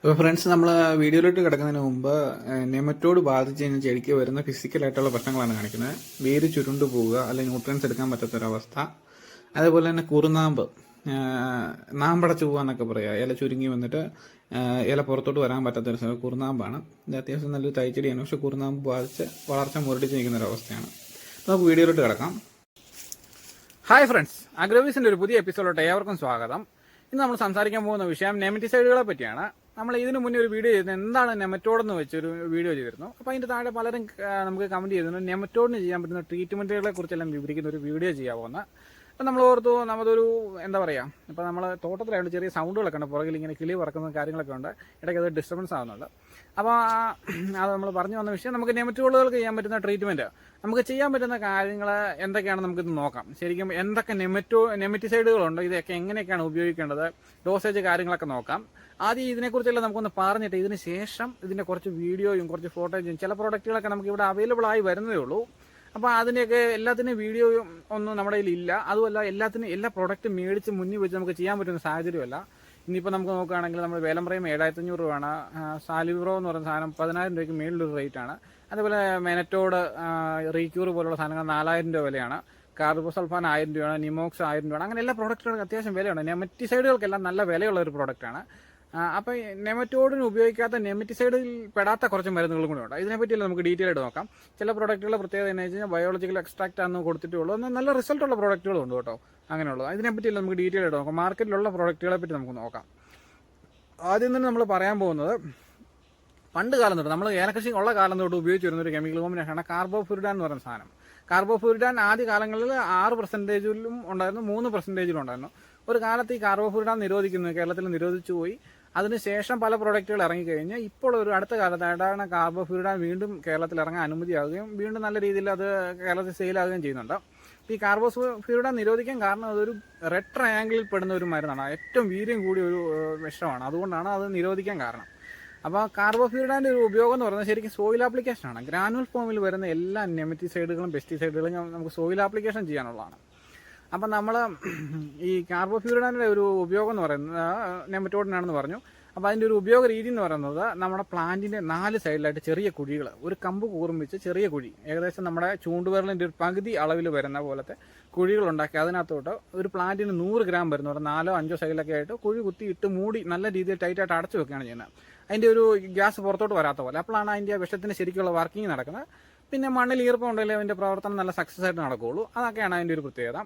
അപ്പോൾ ഫ്രണ്ട്സ്, നമ്മൾ വീഡിയോയിലോട്ട് കിടക്കുന്നതിന് മുമ്പ് നെമറ്റോഡ് ബാധിച്ച് കഴിഞ്ഞാൽ ചെടിക്ക് വരുന്ന ഫിസിക്കലായിട്ടുള്ള പ്രശ്നങ്ങളാണ് കാണിക്കുന്നത്. വേര് ചുരുണ്ടു പോവുക, അല്ലെങ്കിൽ ന്യൂട്രിയൻസ് എടുക്കാൻ പറ്റാത്തൊരവസ്ഥ. അതേപോലെ തന്നെ കുറുനാമ്പ്, നാമ്പടച്ചു പോകുക എന്നൊക്കെ പറയുക. ഇല ചുരുങ്ങി വന്നിട്ട് ഇല പുറത്തോട്ട് വരാൻ പറ്റാത്തൊരു സ്ഥലം കുറുനാമ്പാണ്. ഇത് അത്യാവശ്യം നല്ലൊരു തൈച്ചെടിയാണ്, പക്ഷെ കുറുനാമ്പ് ബാധിച്ച് വളർച്ച മുരടിച്ച് നിൽക്കുന്ന ഒരവസ്ഥയാണ്. നമുക്ക് വീഡിയോയിലോട്ട് കിടക്കാം. ഹായ് ഫ്രണ്ട്സ്, അഗ്രോവിസിന്റെ ഒരു പുതിയ എപ്പിസോഡിലോട്ട് ഏവർക്കും സ്വാഗതം. ഇന്ന് നമ്മൾ സംസാരിക്കാൻ പോകുന്ന വിഷയം നെമറ്റിസൈഡുകളെ പറ്റിയാണ്. നമ്മൾ ഇതിനു മുന്നേ ഒരു വീഡിയോ ചെയ്തിരുന്നു, എന്താണ് നെമറ്റോഡെന്ന് വെച്ചൊരു വീഡിയോ ചെയ്തിരുന്നു. അപ്പോൾ അതിൻ്റെ താഴെ പലരും നമുക്ക് കമന്റ് ചെയ്തിരുന്നു നെമറ്റോഡിന് ചെയ്യാൻ പറ്റുന്ന ട്രീറ്റ്മെന്റുകളെ കുറിച്ചെല്ലാം വിവരിക്കുന്ന ഒരു വീഡിയോ ചെയ്യാവുന്ന. അപ്പം നമ്മൾ ഓർത്തു നമ്മളൊരു എന്താ പറയുക, ഇപ്പോൾ നമ്മൾ തോട്ടത്തിലായിട്ട് ചെറിയ സൗണ്ടുകളൊക്കെ ഉണ്ട്, പുറകിൽ ഇങ്ങനെ കിളി പറക്കുന്ന കാര്യങ്ങളൊക്കെ ഉണ്ട്, ഇടയ്ക്ക് അത് ഡിസ്റ്റർബൻസ് ആവുന്നുണ്ട്. അപ്പോൾ അത് നമ്മൾ പറഞ്ഞു വന്ന വിഷയം, നമുക്ക് നെമറ്റോഡുകൾക്ക് ചെയ്യാൻ പറ്റുന്ന ട്രീറ്റ്മെന്റ്, നമുക്ക് ചെയ്യാൻ പറ്റുന്ന കാര്യങ്ങൾ എന്തൊക്കെയാണെന്ന് നമുക്കിത് നോക്കാം. ശരിക്കും എന്തൊക്കെ നെമറ്റിസൈഡുകളുണ്ട്, ഇതൊക്കെ എങ്ങനെയൊക്കെയാണ് ഉപയോഗിക്കേണ്ടത്, ഡോസേജ് കാര്യങ്ങളൊക്കെ നോക്കാം. ആദ്യം ഇതിനെക്കുറിച്ചെല്ലാം നമുക്കൊന്ന് പറഞ്ഞിട്ട് ഇതിന് ശേഷം ഇതിൻ്റെ കുറച്ച് വീഡിയോയും കുറച്ച് ഫോട്ടോയും, ചില പ്രോഡക്റ്റുകളൊക്കെ നമുക്ക് ഇവിടെ അവൈലബിൾ ആയി വരുന്നതേ ഉള്ളൂ. അപ്പോൾ അതിൻ്റെയൊക്കെ എല്ലാത്തിനും വീഡിയോയും ഒന്നും നമ്മുടെ കയ്യിൽ ഇല്ല. അതുമല്ല, എല്ലാ പ്രോഡക്റ്റും മേടിച്ച് മുന്നിൽ വെച്ച് നമുക്ക് ചെയ്യാൻ പറ്റുന്ന സാഹചര്യമല്ല. ഇനിയിപ്പോൾ നമുക്ക് നോക്കുകയാണെങ്കിൽ നമ്മൾ വേലമ്പ്രയം 7500 രൂപയാണ്, സാലിബ്രോ എന്ന് പറയുന്ന സാധനം 10000 രൂപയ്ക്ക് മേളിലൊരു റേറ്റാണ്. അതേപോലെ മെനറ്റോഡ്, റീക്യൂർ പോലുള്ള സാധനങ്ങൾ 4000 രൂപ വിലയാണ്. കാർബോസൾഫാൻ 1000 രൂപയാണ്, നിമോക്സ് 1000 രൂപയാണ്. അങ്ങനെ എല്ലാ പ്രോഡക്റ്റുകൾക്കും അത്യാവശ്യം വിലയാണ്. നെമറ്റിസൈഡുകൾക്കെല്ലാം നല്ല വിലയുള്ള ഒരു പ്രോഡക്റ്റാണ്. അപ്പോൾ നെമറ്റോഡിന് ഉപയോഗിക്കാത്ത നെമറ്റിസൈഡിൽ പെടാത്ത കുറച്ച് മരുന്നുകളും കൂടെ ഉണ്ട്. ഇതിനെപ്പറ്റിയല്ല നമുക്ക് ഡീറ്റെയിൽ ആയിട്ട് നോക്കാം. ചില പ്രോഡക്റ്റുകളുടെ പ്രത്യേകത എന്ന് വെച്ച് കഴിഞ്ഞാൽ ബയോളജിക്കൽ എക്സ്ട്രാക്റ്റ് ആണെന്ന് കൊടുത്തിട്ടുള്ളൂ, എന്നാൽ നല്ല റിസൾട്ടുള്ള പ്രോഡക്റ്റുകളും ഉണ്ട് കേട്ടോ. അങ്ങനെയുള്ളത് ഇതിനെപ്പറ്റിയല്ല നമുക്ക് ഡീറ്റെയിൽ ആയിട്ട് നോക്കാം. മാർക്കറ്റിലുള്ള പ്രോഡക്റ്റുകളെ പറ്റി നമുക്ക് നോക്കാം. ആദ്യം തന്നെ നമ്മൾ പറയാൻ പോകുന്നത്, പണ്ട് കാലം തൊട്ട് നമ്മൾ ഏലകൃഷി ഉള്ള കാലം തൊട്ട് ഉപയോഗിച്ച് വരുന്ന ഒരു കെമിക്കൽ കോമ്പിനേഷനാണ് കാർബോഫ്യൂരിഡാൻ എന്ന് പറയുന്ന സാധനം. കാർബോഫ്യൂരിഡാൻ ആദ്യ കാലങ്ങളിൽ 6% ഉണ്ടായിരുന്നു, 3% ഉണ്ടായിരുന്നു. ഒരു കാലത്ത് ഈ കാർബോഫ്യൂരിഡാൻ കേരളത്തിൽ നിരോധിച്ചു പോയി. അതിനുശേഷം പല പ്രോഡക്റ്റുകൾ ഇറങ്ങിക്കഴിഞ്ഞ് ഇപ്പോൾ ഒരു അടുത്ത കാലത്തായിട്ടാണ് കാർബോഫ്യൂരിഡാൻ വീണ്ടും കേരളത്തിൽ ഇറങ്ങാൻ അനുമതിയാവുകയും വീണ്ടും നല്ല രീതിയിൽ അത് കേരളത്തിൽ സെയിലാവുകയും ചെയ്യുന്നുണ്ട്. ഈ കാർബോഫ്യൂരിഡാൻ നിരോധിക്കാൻ കാരണം അതൊരു റെഡ് ട്രയാങ്കിളിൽ പെടുന്ന ഒരു മരുന്നാണ്, ഏറ്റവും വീര്യം കൂടിയ ഒരു വിഷമാണ്. അതുകൊണ്ടാണ് അത് നിരോധിക്കാൻ കാരണം. അപ്പോൾ കാർബോഫ്യൂരിഡാൻ്റെ ഒരു ഉപയോഗം എന്ന് പറയുന്നത് ശരിക്കും സോയിൽ ആപ്ലിക്കേഷനാണ്. ഗ്രാനുവൽ ഫോമിൽ വരുന്ന എല്ലാ നെമറ്റിസൈഡുകളും പെസ്റ്റിസൈഡുകളും നമുക്ക് സോയിൽ ആപ്ലിക്കേഷൻ ചെയ്യാനുള്ളതാണ്. അപ്പം നമ്മൾ ഈ കാർബോഫ്യൂരിഡാൻ്റെ ഒരു ഉപയോഗം എന്ന് പറയുന്നത് നെമറ്റോഡിനാണെന്ന് പറഞ്ഞു. അപ്പോൾ അതിൻ്റെ ഒരു ഉപയോഗ രീതി എന്ന് പറയുന്നത്, നമ്മുടെ പ്ലാന്റിൻ്റെ 4 സൈഡിലായിട്ട് ചെറിയ കുഴികൾ, ഒരു കമ്പ് കൂർമ്മിച്ച് ചെറിയ കുഴി, ഏകദേശം നമ്മുടെ ചൂണ്ടുവിരലിൻ്റെ ഒരു പകുതി അളവിൽ വരുന്ന പോലത്തെ കുഴികളുണ്ടാക്കി അതിനകത്തോട്ട് ഒരു പ്ലാന്റിന് 100 ഗ്രാം വരുന്ന പോലെ 4-5 സൈഡിലൊക്കെ ആയിട്ട് കുഴി കുത്തിയിട്ട് മൂടി നല്ല രീതിയിൽ ടൈറ്റായിട്ട് അടച്ചു വെക്കുകയാണ് ചെയ്യുന്നത്. അതിൻ്റെ ഒരു ഗ്യാസ് പുറത്തോട്ട് വരാത്ത പോലെ. അപ്പോഴാണ് അതിൻ്റെ വിഷത്തിന് ശരിക്കുള്ള വർക്കിംഗ് നടക്കുന്നത്. പിന്നെ മണ്ണിൽ ഈർപ്പം ഉണ്ടെങ്കിൽ അതിൻ്റെ പ്രവർത്തനം നല്ല സക്സസ് ആയിട്ട് നടക്കുകയുള്ളൂ. അതൊക്കെയാണ് അതിൻ്റെ ഒരു പ്രത്യേകത.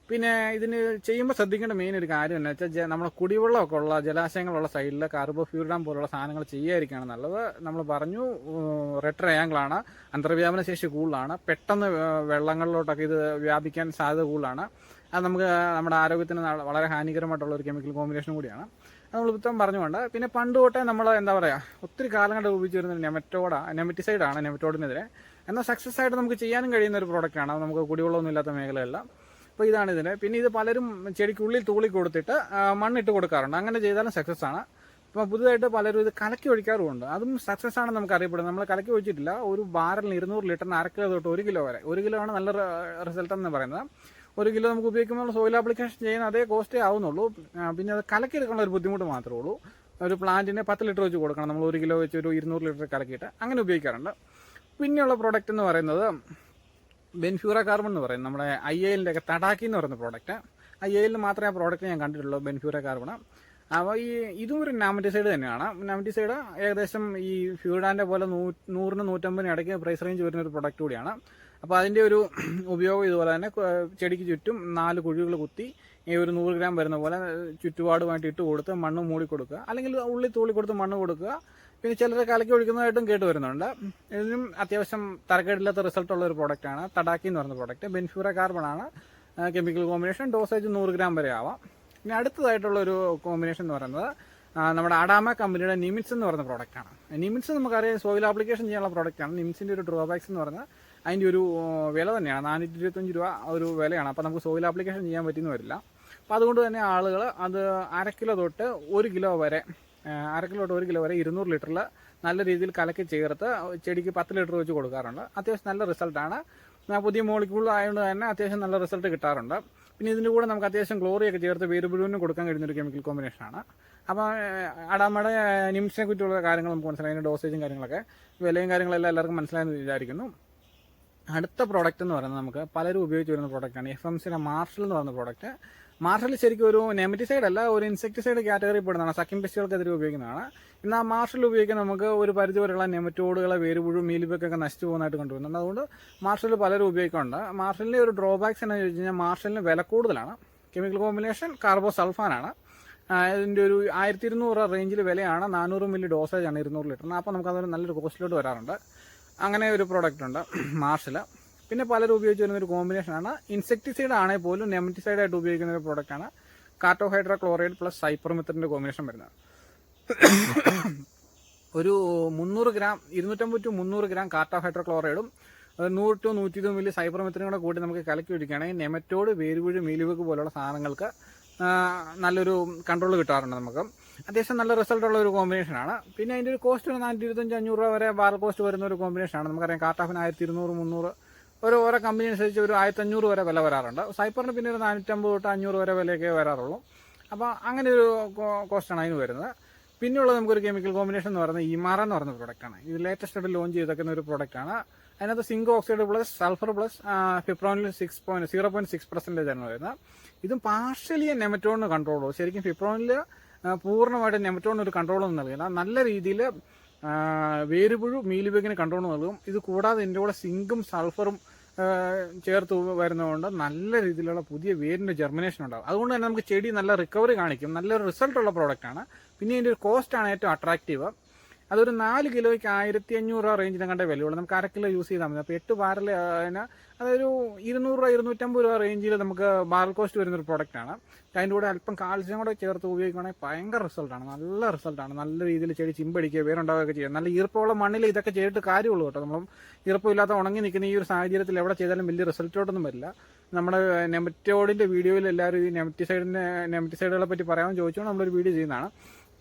പിന്നെ ഇതിന് ചെയ്യുമ്പോൾ ശ്രദ്ധിക്കേണ്ട മെയിൻ ഒരു കാര്യം എന്ന് വെച്ചാൽ, നമ്മൾ കുടിവെള്ളമൊക്കെ ഉള്ള ജലാശയങ്ങളുള്ള സൈഡിൽ കാർബോഫ്യൂരിഡാൻ പോലുള്ള സാധനങ്ങൾ ചെയ്യാതിരിക്കുകയാണ് നല്ലത്. നമ്മൾ പറഞ്ഞു, റെഡ് ട്രയാങ്കിളാണ്, അന്തർവ്യാപന ശേഷി കൂടുതലാണ്, പെട്ടെന്ന് വെള്ളങ്ങളിലോട്ടൊക്കെ ഇത് വ്യാപിക്കാൻ സാധ്യത കൂടുതലാണ്. അത് നമുക്ക് നമ്മുടെ ആരോഗ്യത്തിന് വളരെ ഹാനികരമായിട്ടുള്ള ഒരു കെമിക്കൽ കോമ്പിനേഷൻ കൂടിയാണ്. അത് നമ്മൾ ഇപ്പം പറഞ്ഞുകൊണ്ട്, പിന്നെ പണ്ട് തൊട്ടേ നമ്മൾ എന്താ പറയുക, ഒത്തിരി കാലങ്ങളുടെ ഉപയോഗിച്ച് വരുന്ന നെമറ്റിസൈഡാണ് നെമറ്റോഡിനെതിരെ. എന്നാൽ സക്സസ് ആയിട്ട് നമുക്ക് ചെയ്യാനും കഴിയുന്ന ഒരു പ്രോഡക്റ്റാണ്, നമുക്ക് കുടിവെള്ളമൊന്നും ഇല്ലാത്ത മേഖലയെല്ലാം. അപ്പോൾ ഇതാണ് ഇതിന്. പിന്നെ ഇത് പലരും ചെടിക്കുള്ളിൽ തൂളി കൊടുത്തിട്ട് മണ്ണിട്ട് കൊടുക്കാറുണ്ട്. അങ്ങനെ ചെയ്താലും സക്സസ് ആണ്. ഇപ്പോൾ പുതുതായിട്ട് പലരും ഇത് കലക്കി ഒഴിക്കാറുമുണ്ട്. അതും സക്സസ് ആണെന്ന് നമുക്ക് അറിയപ്പെടുന്നത്. നമ്മൾ കലക്കി ഒഴിച്ചിട്ടില്ല. ഒരു ബാരലിന് 200 ലിറ്ററിന് 1/2 കിലോ തൊട്ട് 1 കിലോ വരെ, 1 കിലോ ആണ് നല്ല റിസൾട്ട് എന്ന് പറയുന്നത്. 1 കിലോ നമുക്ക് ഉപയോഗിക്കുമ്പോൾ സോയിൽ ആപ്ലിക്കേഷൻ ചെയ്യുന്ന അതേ കോസ്റ്റേ ആവുന്നുള്ളൂ. പിന്നെ അത് കലക്കി എടുക്കാനുള്ള ഒരു ബുദ്ധിമുട്ട് മാത്രമേ ഉള്ളൂ. ഒരു പ്ലാന്റിന് 10 ലിറ്റർ വെച്ച് കൊടുക്കണം. നമ്മൾ 1 കിലോ വെച്ച് ഒരു 200 ലിറ്റർ കലക്കിയിട്ട് അങ്ങനെ ഉപയോഗിക്കാറുണ്ട്. പിന്നെയുള്ള പ്രോഡക്റ്റ് എന്ന് പറയുന്നത് ബെൻഫ്യൂറ കാർബൺ എന്ന് പറയും, നമ്മുടെ IALൻ്റെ ഒക്കെ തടാക്കി എന്ന് പറയുന്ന പ്രോഡക്റ്റ്. IAL മാത്രമേ ആ പ്രോഡക്റ്റ് ഞാൻ കണ്ടിട്ടുള്ളൂ, ബെൻഫ്യൂറ കാർബൺ. അപ്പോൾ ഇതും ഒരു നെമറ്റിസൈഡ് തന്നെയാണ്. നെമറ്റിസൈഡ് ഏകദേശം ഈ ഫ്യൂഡാൻ്റെ പോലെ 100-150 ഇടയ്ക്ക് പ്രൈസ് റേഞ്ച് വരുന്ന ഒരു പ്രോഡക്റ്റ് കൂടിയാണ്. അപ്പോൾ അതിൻ്റെ ഒരു ഉപയോഗം ഇതുപോലെ തന്നെ, ചെടിക്ക് ചുറ്റും 4 കുഴികൾ കുത്തി ഒരു 100 ഗ്രാം വരുന്ന പോലെ ചുറ്റുപാടുമായിട്ട് ഇട്ട് കൊടുത്ത് മണ്ണ് മൂടി കൊടുക്കുക, അല്ലെങ്കിൽ ഉള്ളി തൂളി കൊടുത്ത് മണ്ണ് കൊടുക്കുക. പിന്നെ ചിലർ കലക്കി ഒഴിക്കുന്നതായിട്ടും കേട്ട് വരുന്നുണ്ട്. ഇതിനും അത്യാവശ്യം തരക്കേടില്ലാത്ത റിസൾട്ടുള്ള ഒരു പ്രോഡക്റ്റാണ് തടാക്കി എന്ന് പറയുന്ന പ്രോഡക്റ്റ്. ബെൻഫ്യൂറ കാർബൺ ആണ് കെമിക്കൽ കോമ്പിനേഷൻ. ഡോസേജ് 100 ഗ്രാം വരെ ആവാം. പിന്നെ അടുത്തതായിട്ടുള്ളൊരു കോമ്പിനേഷൻ എന്ന് പറയുന്നത് നമ്മുടെ അഡാമ കമ്പനിയുടെ നിമിറ്റ്സ് എന്ന് പറയുന്ന പ്രോഡക്റ്റാണ്. നിമിറ്റ്സ് നമുക്കറിയാം സോയിൽ ആപ്ലിക്കേഷൻ ചെയ്യാനുള്ള പ്രോഡക്റ്റാണ്. നിമിറ്റ്സിൻ്റെ ഒരു ഡ്രോബാക്സ് എന്ന് പറഞ്ഞാൽ അതിൻ്റെ ഒരു വില തന്നെയാണ്, 425 രൂപ ഒരു വിലയാണ്. അപ്പോൾ നമുക്ക് സോയിൽ ആപ്ലിക്കേഷൻ ചെയ്യാൻ പറ്റിയെന്ന് വരില്ല. അപ്പോൾ അതുകൊണ്ട് തന്നെ ആളുകൾ അത് 1/2 കിലോ തൊട്ട് 1 കിലോ വരെ 1 കിലോ വരെ 200 ലിറ്ററിൽ നല്ല രീതിയിൽ കലക്കി ചേർത്ത് ചെടിക്ക് 10 ലിറ്റർ വെച്ച് കൊടുക്കാറുണ്ട്. അത്യാവശ്യം നല്ല റിസൾട്ടാണ്. പുതിയ മോളിക്യൂൾ ആയതുകൊണ്ട് തന്നെ അത്യാവശ്യം നല്ല റിസൾട്ട് കിട്ടാറുണ്ട്. പിന്നെ ഇതിൻ്റെ കൂടെ നമുക്ക് അത്യാവശ്യം ക്ലോറിയൊക്കെ ചേർത്ത് വേരുപുഴുവിനും കൊടുക്കാൻ കഴിയുന്നൊരു കെമിക്കൽ കോമ്പിനേഷനാണ്. അപ്പോൾ അടാമയുടെ നിംസിനെ കുറിച്ചുള്ള കാര്യങ്ങൾ നമുക്ക് മനസ്സിലായി, അതിൻ്റെ ഡോസേജും കാര്യങ്ങളൊക്കെ വിലയും കാര്യങ്ങളെല്ലാം എല്ലാവർക്കും മനസ്സിലായെന്ന് വിചാരിക്കുന്നു. അടുത്ത പ്രോഡക്റ്റ് എന്ന് പറയുന്നത് നമുക്ക് പലരും ഉപയോഗിച്ച് വരുന്ന പ്രോഡക്റ്റാണ് FMCയുടെ മാർഷൽ എന്ന് പറയുന്ന പ്രോഡക്റ്റ്. മാർഷൽ ശരിക്കും ഒരു നെമറ്റിസൈഡ് അല്ല, ഒരു ഇൻസെക്ടിസൈഡ് കാറ്റഗറി പെടുന്നതാണ്, സക്കിംഗ് പെസ്റ്റുകൾക്കെതിരെ ഉപയോഗിക്കുന്നതാണ്. എന്നാൽ മാർഷൽ ഉപയോഗിക്കാൻ നമുക്ക് ഒരു പരിധി വരെയുള്ള നെമറ്റോഡുകളെ, വേരുപുഴു, മീലിബഗൊക്കെ നശിച്ചു പോകുന്നതായിട്ട് കണ്ടുവരുന്നുണ്ട്. അതുകൊണ്ട് മാർഷൽ പലരും ഉപയോഗിക്കുന്നുണ്ട്. മാർഷലിൻ്റെ ഒരു ഡ്രോബാക്സ് എന്ന് ചോദിച്ചു കഴിഞ്ഞാൽ മാർഷലിന് വില കൂടുതലാണ്. കെമിക്കൽ കോമ്പിനേഷൻ കാർബോസൾഫാനാണ്. ഇതിൻ്റെ ഒരു 1200 റേഞ്ചിൽ വിലയാണ്. 400 മില്ലി ഡോസേജാണ് 200 ലിറ്ററിന്. അപ്പോൾ നമുക്ക് അതൊരു നല്ലൊരു കോസ്റ്റിലോട്ട് വരാറുണ്ട്. അങ്ങനെ ഒരു പ്രോഡക്റ്റ് ഉണ്ട് മാർഷൽ. പിന്നെ പലരും ഉപയോഗിച്ച് വരുന്നൊരു കോമ്പിനേഷനാണ്, ഇൻസെക്ടിസൈഡ് ആണെങ്കിൽ പോലും നെമറ്റിസൈഡായിട്ട് ഉപയോഗിക്കുന്ന ഒരു പ്രോഡക്റ്റാണ് കാർട്ടോഹൈഡ്രോക്ലോറൈഡ് പ്ലസ് സൈപ്പർമെത്തറിൻ്റെ കോമ്പിനേഷൻ വരുന്നത്. ഒരു 300 ഗ്രാം 250 to 300 ഗ്രാം കാർട്ടോഹൈഡ്രോക്ലോറൈഡും 100 to 120 മില്ലി സൈപ്പർമെത്തറിനും കൂടെ കൂട്ടി നമുക്ക് കലക്കി ഒഴിക്കുകയാണെങ്കിൽ നെമറ്റോഡ്, വേരുപുഴു, മീലിബഗ് പോലുള്ള സാധനങ്ങൾക്ക് നല്ലൊരു കൺട്രോൾ കിട്ടാറുണ്ട്. നമുക്ക് അത്യാവശ്യം നല്ല റിസൾട്ടുള്ള ഒരു കോമ്പിനേഷനാണ്. പിന്നെ അതിൻ്റെ ഒരു കോസ്റ്റ് 425-500 രൂപ വരെ ബാർ കോസ്റ്റ് വരുന്ന ഒരു കോമ്പിനേഷനാണ്. നമുക്കറിയാം കാർട്ടാഫിന് 1200-300, ഓരോ കമ്പനി അനുസരിച്ച് ഒരു 1500 വരെ വില വരാറുണ്ട്. സൈപ്പറിന് പിന്നെ ഒരു 450 തൊട്ട് 500 വരെ വിലയൊക്കെ വരാറുള്ളൂ. അപ്പോൾ അങ്ങനെ ഒരു കോസ്റ്റാണ് അതിന് വരുന്നത്. പിന്നെയുള്ളത് നമുക്കൊരു കെമിക്കൽ കോമ്പിനേഷൻ എന്ന് പറയുന്നത് ഇമാറ എന്ന് പറയുന്ന പ്രോഡക്റ്റാണ്. ഇത് ലേറ്റസ്റ്റ് ആയിട്ട് ലോഞ്ച് ചെയ്തേക്കുന്ന ഒരു പ്രോഡക്റ്റാണ്. അതിനകത്ത് zinc oxide plus sulphur plus fipronil 0.6% ആണ് വരുന്നത്. ഇതും പാർഷ്യലി നെമറ്റോണിന് കൺട്രോൾ ചെയ്യും. ശരിക്കും ഫിപ്രോണിൽ പൂർണ്ണമായിട്ട് നെമറ്റോണിന് ഒരു കൺട്രോളൊന്നും നൽകില്ല. നല്ല രീതിയിൽ വേരുപുഴു, മീലിബഗിന് കൺട്രോൾ നൽകും. ഇത് കൂടാതെ ഇതിൻ്റെ കൂടെ സിങ്കും സൾഫറും ചേർത്ത് വരുന്നതുകൊണ്ട് നല്ല രീതിയിലുള്ള പുതിയ വേരിൻ്റെ ജെർമിനേഷൻ ഉണ്ടാകും. അതുകൊണ്ട് തന്നെ നമുക്ക് ചെടി നല്ല റിക്കവറി കാണിക്കും. നല്ലൊരു റിസൾട്ടുള്ള പ്രോഡക്റ്റാണ്. പിന്നെ ഇതിൻ്റെ ഒരു കോസ്റ്റാണ് ഏറ്റവും അട്രാക്റ്റീവ്. അതൊരു 4 കിലോയ്ക്ക് 1500 രൂപ റേഞ്ചിനെ കണ്ടേ വിലയുള്ളൂ. നമുക്ക് 1/2 കിലോ യൂസ് ചെയ്താൽ മതി. അപ്പോൾ 8 ബാരൽ അതൊരു 200 രൂപ 250 രൂപ റേഞ്ചിൽ നമുക്ക് ബാരൽ കോസ്റ്റ് വരുന്നൊരു പ്രോഡക്റ്റാണ്. അതിൻ്റെ കൂടെ അല്പം കാൽസ്യം കൂടെ ചേർത്ത് ഉപയോഗിക്കുകയാണെങ്കിൽ ഭയങ്കര റിസൾട്ടാണ്, നല്ല റിസൾട്ടാണ്. നല്ല രീതിയിൽ ചെടി ചിമ്പടിക്കുക, വേറുണ്ടാവുകയൊക്കെ ചെയ്യുക. നല്ല ഈർപ്പമുള്ള മണ്ണിൽ ഇതൊക്കെ ചെയ്തിട്ട് കാര്യമുള്ളൂ കേട്ടോ. നമ്മൾ ഈർപ്പമില്ലാത്ത ഉണങ്ങി നിൽക്കുന്ന ഈ ഒരു സാഹചര്യത്തിൽ എവിടെ ചെയ്താലും വലിയ റിസൾട്ടോട്ടൊന്നും വരില്ല. നമ്മുടെ നെമറ്റോഡിൻ്റെ വീഡിയോയിൽ എല്ലാവരും ഈ നെമറ്റിസൈഡുകളെ പറ്റി പറയാമെന്ന് ചോദിച്ചുകൊണ്ട് നമ്മളൊരു വീഡിയോ ചെയ്യുന്നതാണ്.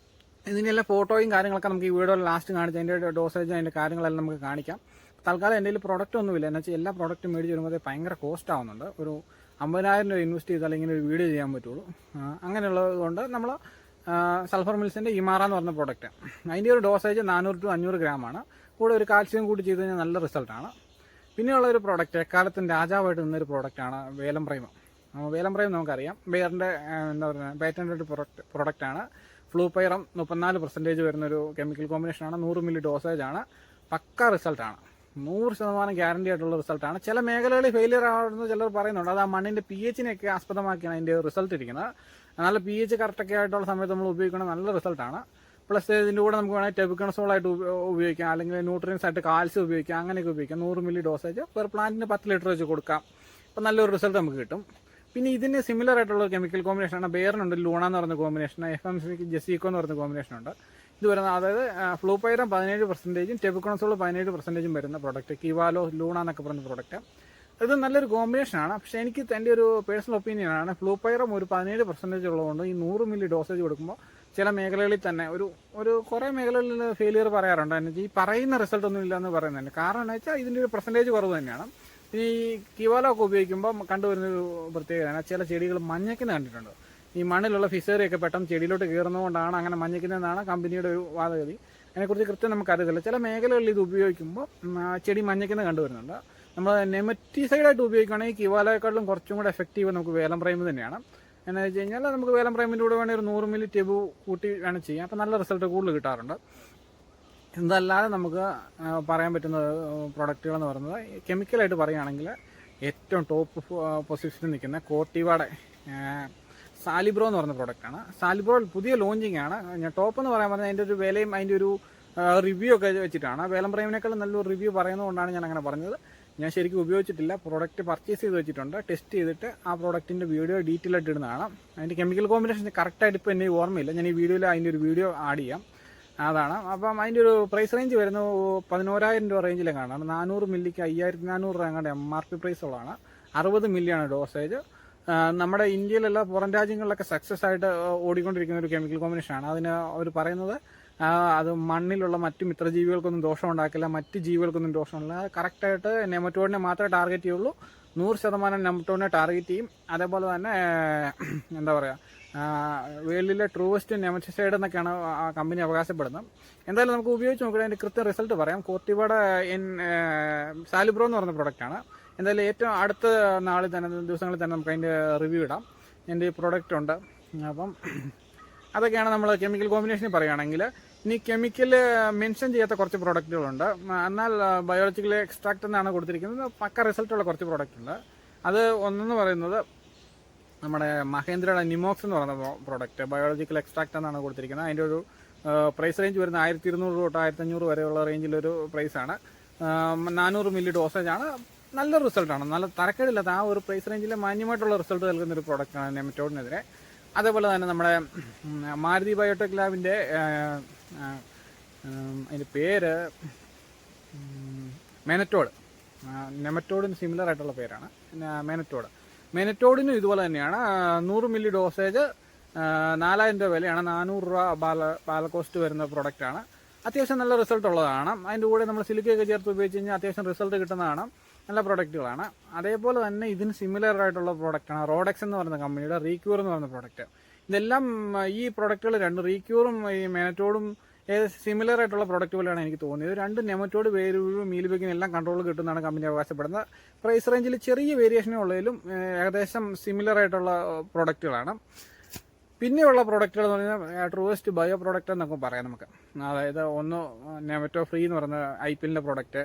ഇതിനെല്ലാം ഫോട്ടോയും കാര്യങ്ങളൊക്കെ നമുക്ക് ഈ വീഡിയോയിൽ ലാസ്റ്റ് കാണിച്ച് അതിൻ്റെ ഡോസേജ് അതിൻ്റെ കാര്യങ്ങളെല്ലാം നമുക്ക് കാണിക്കാം. തൽക്കാലം എൻ്റെ കയ്യിൽ പ്രോഡക്റ്റ് ഒന്നുമില്ല. എന്ന് വെച്ചാൽ എല്ലാ പ്രോഡക്റ്റും മേടിച്ച് വരുമ്പോൾ ഭയങ്കര കോസ്റ്റ് ആവുന്നുണ്ട്. ഒരു 50,000 രൂപ ഇൻവെസ്റ്റ് ചെയ്താൽ ഇങ്ങനെ ഒരു വീഡിയോ ചെയ്യാൻ പറ്റുള്ളൂ. അങ്ങനെയുള്ളത് കൊണ്ട് നമ്മൾ സൾഫർ മിൽസിൻ്റെ ഇമാറ എന്ന് പറഞ്ഞ പ്രോഡക്റ്റ്, അതിൻ്റെ ഒരു ഡോസേജ് 400 to 500 ഗ്രാമാണ്. കൂടെ ഒരു കാൽസ്യം കൂടി ചെയ്ത് കഴിഞ്ഞാൽ നല്ല റിസൾട്ടാണ്. പിന്നെയുള്ള ഒരു പ്രോഡക്റ്റ്, എക്കാലത്തും രാജാവായിട്ട് നിന്നൊരു പ്രോഡക്റ്റാണ് വേലം പ്രൈം. വേലം പ്രൈം നമുക്കറിയാം, ബെയറിൻ്റെ എന്താ പറയുക പേറ്റൻറ്റഡ് പ്രോഡക്റ്റാണ്. ഫ്ലൂപൈറം 34% വരുന്നൊരു കെമിക്കൽ കോമ്പിനേഷനാണ്. 100 മില്ലി ഡോസേജാണ്. പക്ക റിസൾട്ടാണ്, 100% ഗ്യാരണ്ടി ആയിട്ടുള്ള റിസൾട്ടാണ്. ചില മേഖലകളിൽ ഫെയിലിയർ ആണെന്ന് ചിലർ പറയുന്നുണ്ട്. അത് ആ മണ്ണിൻ്റെ pH-നെയൊക്കെ ആസ്പദമാക്കിയാണ് അതിൻ്റെ റിസൾട്ട് ഇരിക്കുന്നത്. നല്ല pH കറക്റ്റൊക്കെ ആയിട്ടുള്ള സമയത്ത് നമ്മൾ ഉപയോഗിക്കണം, നല്ല റിസൾട്ടാണ്. പ്ലസ് ഇതിൻ്റെ കൂടെ നമുക്ക് വേണമെങ്കിൽ ടെബിക്കണസോളായിട്ട് ഉപയോഗിക്കാം, അല്ലെങ്കിൽ ന്യൂട്രിയൻസ് ആയിട്ട് കാൽസ്യം ഉപയോഗിക്കാം, അങ്ങനെയൊക്കെ ഉപയോഗിക്കാം. 100 മില്ലി ഡോസേജ് പെർ പ്ലാന്റിന് 10 ലിറ്റർ വെച്ച് കൊടുക്കാം. അപ്പം നല്ലൊരു റിസൾട്ട് നമുക്ക് കിട്ടും. പിന്നെ ഇതിന് സിമിലർ ആയിട്ടുള്ള കെമിക്കൽ കോമ്പിനേഷനാണ് ബെയറിനുണ്ട്, ലൂണ എന്ന് പറയുന്ന കോമ്പിനേഷൻ, FMCക്ക് ജെസീക്കോ എന്ന് പറയുന്ന കോമ്പിനേഷനുണ്ട്. ഇത് വരുന്നത് അതായത് ഫ്ലൂപൈറം 17%, ടെബിക്കണസോൾ 17% വരുന്ന പ്രോഡക്റ്റ്, കിവാലോ, ലൂണ എന്നൊക്കെ പറയുന്ന പ്രോഡക്റ്റ്. ഇത് നല്ലൊരു കോമ്പിനേഷനാണ്. പക്ഷേ എനിക്ക് എൻ്റെ ഒരു പേഴ്സണൽ ഒപ്പീനിയനാണ്, ഫ്ലൂപൈറം ഒരു 17% ഉള്ളതുകൊണ്ട് ഈ 100 മില്ലി ഡോസേജ് കൊടുക്കുമ്പോൾ ചില മേഖലകളിൽ തന്നെ ഒരു കുറേ മേഖലകളിൽ ഫെയിലിയർ പറയാറുണ്ട്. എന്നുവെച്ചാൽ ഈ പറയുന്ന റിസൾട്ട് ഒന്നും ഇല്ലയെന്ന് പറയുന്നുണ്ട്. കാരണം എന്ന് വെച്ചാൽ ഇതിൻ്റെ ഒരു പെർസെൻറ്റേജ് കുറവ് തന്നെയാണ്. ഈ കിവാലോ ഒക്കെ ഉപയോഗിക്കുമ്പോൾ കണ്ടുവരുന്നൊരു പ്രത്യേകതയാണ്, ചില ചെടികൾ മഞ്ഞയ്ക്കുന്ന കണ്ടിട്ടുണ്ട്. ഈ മണ്ണിലുള്ള ഫിസേറിയൊക്കെ പെട്ടെന്ന് ചെടിയിലോട്ട് കയറുന്നതുകൊണ്ടാണ് അങ്ങനെ മഞ്ഞയ്ക്കുന്നതെന്നാണ് കമ്പനിയുടെ ഒരു വാദഗതി. അതിനെക്കുറിച്ച് കൃത്യം നമുക്കറിയത്തില്ല. ചില മേഖലകളിൽ ഇത് ഉപയോഗിക്കുമ്പോൾ ചെടി മഞ്ഞയ്ക്കുന്നത് കണ്ടുവരുന്നുണ്ട്. നമ്മൾ നെമറ്റിസൈഡായിട്ട് ഉപയോഗിക്കുകയാണെങ്കിൽ കിവാലോയെക്കാളും കുറച്ചും കൂടെ എഫക്റ്റീവ് നമുക്ക് വേലം പ്രൈം തന്നെയാണ്. എന്ന് വെച്ച് കഴിഞ്ഞാൽ നമുക്ക് വേലം പ്രൈമിൻ്റെ കൂടെ വേണമെങ്കിൽ ഒരു 100 മില്ലി ടെബു കൂട്ടി വേണം ചെയ്യാം. അപ്പോൾ നല്ല റിസൾട്ട് കൂടുതൽ കിട്ടാറുണ്ട്. ഇതല്ലാതെ നമുക്ക് പറയാൻ പറ്റുന്ന പ്രൊഡക്റ്റുകളെന്ന് പറയുന്നത് കെമിക്കലായിട്ട് പറയുകയാണെങ്കിൽ ഏറ്റവും ടോപ്പ് പൊസിഷനിൽ നിൽക്കുന്ന കോർട്ടിവയുടെ സാലിബ്രോ എന്ന് പറയുന്ന പ്രോഡക്റ്റാണ്. സാലിബ്രോ പുതിയ ലോഞ്ചിങ് ആണ്. ഞാൻ ടോപ്പ് എന്ന് പറയാൻ പറഞ്ഞാൽ അതിൻ്റെ ഒരു വിലയും അതിൻ്റെ ഒരു റിവ്യൂ ഒക്കെ വെച്ചിട്ടാണ്. വേലം പ്രൈമിനേക്കാളും നല്ലൊരു റിവ്യൂ പറയുന്നതുകൊണ്ടാണ് ഞാൻ അങ്ങനെ പറഞ്ഞത്. ഞാൻ ശരിക്കും ഉപയോഗിച്ചിട്ടില്ല, പ്രോഡക്റ്റ് പർച്ചേസ് ചെയ്ത് വെച്ചിട്ടുണ്ട്. ടെസ്റ്റ് ചെയ്തിട്ട് ആ പ്രോഡക്റ്റിൻ്റെ വീഡിയോ ഡീറ്റെയിൽ ആയിട്ട് ഇടുന്നതാണ്. അതിൻ്റെ കെമിക്കൽ കോമ്പിനേഷൻ കറക്റ്റായിട്ട് ഇപ്പോൾ എന്നെ ഓർമ്മയില്ല. ഞാൻ ഈ വീഡിയോയിൽ അതിൻ്റെ ഒരു വീഡിയോ ആഡ് ചെയ്യാം. അതാണ്. അപ്പം അതിൻ്റെ ഒരു പ്രൈസ് റേഞ്ച് വരുന്നത് 11,000 രൂപ റേഞ്ചിലേക്കാണ്. 400 മില്ലിക്ക് 5,400 രൂപ അങ്ങോട്ട് MRP പ്രൈസ് ഉള്ളതാണ്. 60 മില്ലിയാണ് ഡോസേജ്. നമ്മുടെ ഇന്ത്യയിലുള്ള പുറം രാജ്യങ്ങളിലൊക്കെ സക്സസ് ആയിട്ട് ഓടിക്കൊണ്ടിരിക്കുന്ന ഒരു കെമിക്കൽ കോമ്പിനേഷനാണ്. അതിന് അവർ പറയുന്നത് അത് മണ്ണിലുള്ള മറ്റു മിത്രജീവികൾക്കൊന്നും ദോഷം ഉണ്ടാക്കില്ല, മറ്റ് ജീവികൾക്കൊന്നും ദോഷമില്ല. കറക്റ്റായിട്ട് നെമറ്റോഡിനെ മാത്രമേ ടാർഗറ്റ് ചെയ്യുള്ളൂ. 100% നെമറ്റോഡിനെ ടാർഗറ്റ് ചെയ്യും. അതേപോലെ തന്നെ എന്താ പറയുക, വേൾഡിലെ ട്രൂവസ്റ്റ് നെമറ്റിസൈഡ് എന്നൊക്കെയാണ് ആ കമ്പനി അവകാശപ്പെടുന്നത്. എന്തായാലും നമുക്ക് ഉപയോഗിച്ച് നോക്കിയാൽ അതിൻ്റെ കൃത്യ റിസൾട്ട് പറയാം. കോർട്ടിവയുടെ സാലിബ്രോ എന്ന് പറയുന്ന പ്രൊഡക്റ്റാണ്. എന്തായാലും ഏറ്റവും അടുത്ത നാളിൽ തന്നെ, ദിവസങ്ങളിൽ തന്നെ നമുക്ക് അതിൻ്റെ റിവ്യൂ ഇടാം. എൻ്റെ ഈ പ്രൊഡക്റ്റ് ഉണ്ട്. അപ്പം അതൊക്കെയാണ് നമ്മൾ കെമിക്കൽ കോമ്പിനേഷനിൽ പറയുകയാണെങ്കിൽ. ഇനി കെമിക്കൽ മെൻഷൻ ചെയ്യാത്ത കുറച്ച് പ്രോഡക്റ്റുകളുണ്ട്. എന്നാൽ ബയോളജിക്കൽ എക്സ്ട്രാക്റ്റ് എന്നാണ് കൊടുത്തിരിക്കുന്നത്. പക്ക റിസൾട്ടുള്ള കുറച്ച് പ്രോഡക്റ്റ് ഉണ്ട്. അത് ഒന്നെന്ന് പറയുന്നത് നമ്മുടെ മഹേന്ദ്രയുടെ നിമോക്സ് എന്ന് പറയുന്ന പ്രോഡക്റ്റ്, ബയോളജിക്കൽ എക്സ്ട്രാക്റ്റ് എന്നാണ് കൊടുത്തിരിക്കുന്നത്. അതിൻ്റെ ഒരു പ്രൈസ് റേഞ്ച് വരുന്നത് 1200 തൊട്ട് 1500 വരെയുള്ള റേഞ്ചിലൊരു പ്രൈസാണ്. 400 മില്ലി ഡോസേജാണ്. നല്ല റിസൾട്ടാണ്, നല്ല തരക്കേടില്ലാത്ത ആ ഒരു പ്രൈസ് റേഞ്ചിൽ മാന്യമായിട്ടുള്ള റിസൾട്ട് നൽകുന്ന ഒരു പ്രോഡക്റ്റാണ് നെമറ്റോഡിനെതിരെ. അതേപോലെ തന്നെ നമ്മുടെ മാരുതി ബയോടെക് ലാബിൻ്റെ അതിൻ്റെ പേര് മെനറ്റോഡ്, നെമറ്റോഡിന് സിമിലർ ആയിട്ടുള്ള പേരാണ് മെനറ്റോഡിനും ഇതുപോലെ തന്നെയാണ്. 100 മില്ലി ഡോസേജ്, 4000 രൂപ വിലയാണ്. 400 രൂപ ബാല കോസ്റ്റ് വരുന്ന പ്രോഡക്റ്റാണ്. അത്യാവശ്യം നല്ല റിസൾട്ട് ഉള്ളതാണ്. അതിൻ്റെ കൂടെ നമ്മൾ സിലിക്കയൊക്കെ ചേർത്ത് ഉപയോഗിച്ച് കഴിഞ്ഞാൽ അത്യാവശ്യം റിസൾട്ട് കിട്ടുന്നതാണ്. നല്ല പ്രോഡക്റ്റുകളാണ്. അതേപോലെ തന്നെ ഇതിന് സിമിലർ ആയിട്ടുള്ള പ്രോഡക്റ്റാണ് റോഡെക്സ് എന്ന് പറയുന്ന കമ്പനിയുടെ റീക്യൂർ എന്ന് പറയുന്ന പ്രോഡക്റ്റ്. ഇതെല്ലാം ഈ പ്രോഡക്റ്റുകൾ രണ്ട്, റീക്യൂറും ഈ മെനറ്റോഡും സിമിലർ ആയിട്ടുള്ള പ്രോഡക്റ്റ് പോലെയാണ് എനിക്ക് തോന്നിയത്. രണ്ട് നെമറ്റോഡ്, വേരുകളും മീലിബഗിനും എല്ലാം കൺട്രോൾ കിട്ടുന്നതാണ് കമ്പനി അവകാശപ്പെടുന്നത്. പ്രൈസ് റേഞ്ചിൽ ചെറിയ വേരിയേഷനേ ഉള്ളതിലും ഏകദേശം സിമിലർ ആയിട്ടുള്ള പ്രോഡക്റ്റുകളാണ്. പിന്നെയുള്ള പ്രോഡക്റ്റുകൾ എന്ന് പറഞ്ഞാൽ ട്രൂവസ്റ്റ് ബയോ പ്രോഡക്റ്റ് എന്നൊക്കെ പറയാം നമുക്ക്. അതായത് ഒന്ന് നെമറ്റോ ഫ്രീ എന്ന് പറയുന്ന IPLൻ്റെ പ്രോഡക്റ്റ്,